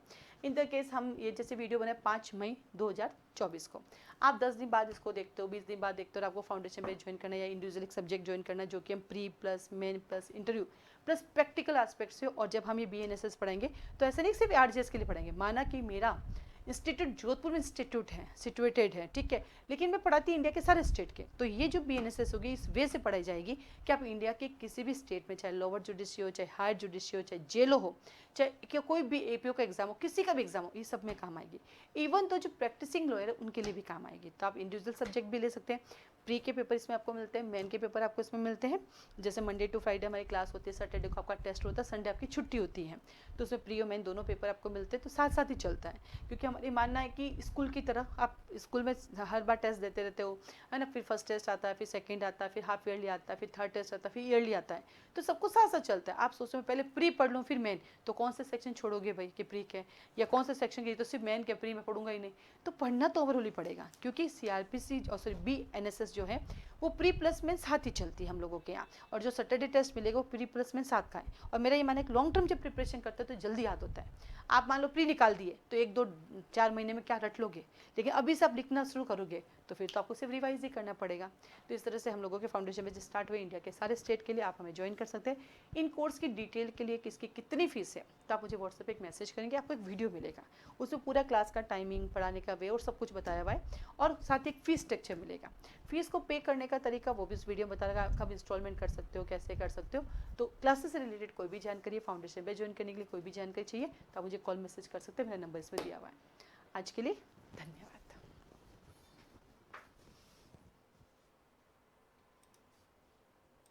इन द केस हम ये जैसे वीडियो बनाए 5 मई 2024 को, आप 10 दिन बाद इसको देखते हो, 20 दिन बाद देखते हो, और आपको फाउंडेशन बेच ज्वाइन करना है या इंडिविजुअल सब्जेक्ट ज्वाइन करना है, जो कि हम pre plus main plus interview plus practical aspect से। और जब हम ये BNSS पढ़ेंगे तो ऐसा नहीं सिर्फ RGS के लिए पढ़ेंगे। माना कि मेरा इंस्टीट्यूट जोधपुर में इंस्टीट्यूट है, सिचुएटेड है, ठीक है, लेकिन मैं पढ़ाती इंडिया के सारे स्टेट के, तो ये जो BNSS होगी इस वे से पढ़ाई जाएगी कि आप इंडिया के किसी भी स्टेट में, चाहे लोअर जुडिशरी हो, चाहे हायर जुडिशरी हो, चाहे जेलो हो, चाहे कोई भी APO का एग्जाम हो, किसी का भी एग्जाम हो, ये सब में काम आएगी। इवन तो जो प्रैक्टिसिंग लॉयर है उनके लिए भी काम आएगी। तो आप इंडिविजुअल सब्जेक्ट भी ले सकते हैं। प्री के पेपर इसमें आपको मिलते हैं, मेन के पेपर आपको इसमें मिलते हैं। जैसे मंडे टू फ्राइडे हमारी क्लास होती है, सैटरडे को आपका टेस्ट होता है, संडे आपकी छुट्टी होती है, तो उसमें प्री और मेन दोनों पेपर आपको मिलते हैं। तो साथ साथ ही चलता है, क्योंकि हमारी मानना है कि स्कूल की तरह आप स्कूल में हर बार टेस्ट देते रहते हो, है ना, फिर फर्स्ट टेस्ट आता है, फिर सेकंड आता है, फिर हाफ ईयरली आता है, फिर थर्ड टेस्ट आता है, फिर ईयरली आता है, तो सबको साथ साथ चलता है। आप सोचो मैं पहले प्री पढ़ लूँ फिर मेन, तो कौन से सेक्शन छोड़ोगे भाई कि प्री के, या कौन से सेक्शन की तो सिर्फ मेन के, प्री में पढ़ूंगा ही नहीं। तो पढ़ना तो ओवरऑल ही पड़ेगा, क्योंकि CRPC और सॉरी BNSS जो है वो प्री प्लस में साथ ही चलती है हम लोगों के यहाँ। और जो सैटरडे टेस्ट मिलेगा वो प्री प्लस में साथ का है। और मेरा ये मानना है कि लॉन्ग टर्म जब प्रिपरेशन करते हैं तो जल्दी याद होता है। आप मान लो प्री निकाल दिए तो 1-2-4 महीने में क्या रट लोगे, लेकिन अभी से आप लिखना शुरू करोगे तो फिर तो आपको सिर्फ रिवाइज ही करना पड़ेगा। तो इस तरह से हम लोगों के फाउंडेशन में स्टार्ट हुए इंडिया के सारे स्टेट के लिए। आप हमें ज्वाइन कर सकते हैं। इन कोर्स की डिटेल के लिए किसकी कितनी फीस है तो आप मुझे व्हाट्सएप पे एक मैसेज करेंगे, आपको एक वीडियो मिलेगा, उसमें पूरा क्लास का टाइमिंग, पढ़ाने का वे और सब कुछ बताया हुआ है, और साथ ही एक फीस स्ट्रक्चर मिलेगा। फीस को पे करने का तरीका वो भी इस वीडियो में बताएगा, कब इंस्टॉलमेंट कर सकते हो, कैसे कर सकते हो। तो क्लासेस से रिलेटेड कोई भी जानकारी, फाउंडेशन में ज्वाइन करने के लिए कोई भी जानकारी चाहिए तो आप मुझे कॉल मैसेज कर सकते हैं, मेरा नंबर इसमें दिया हुआ है। आज के लिए धन्यवाद।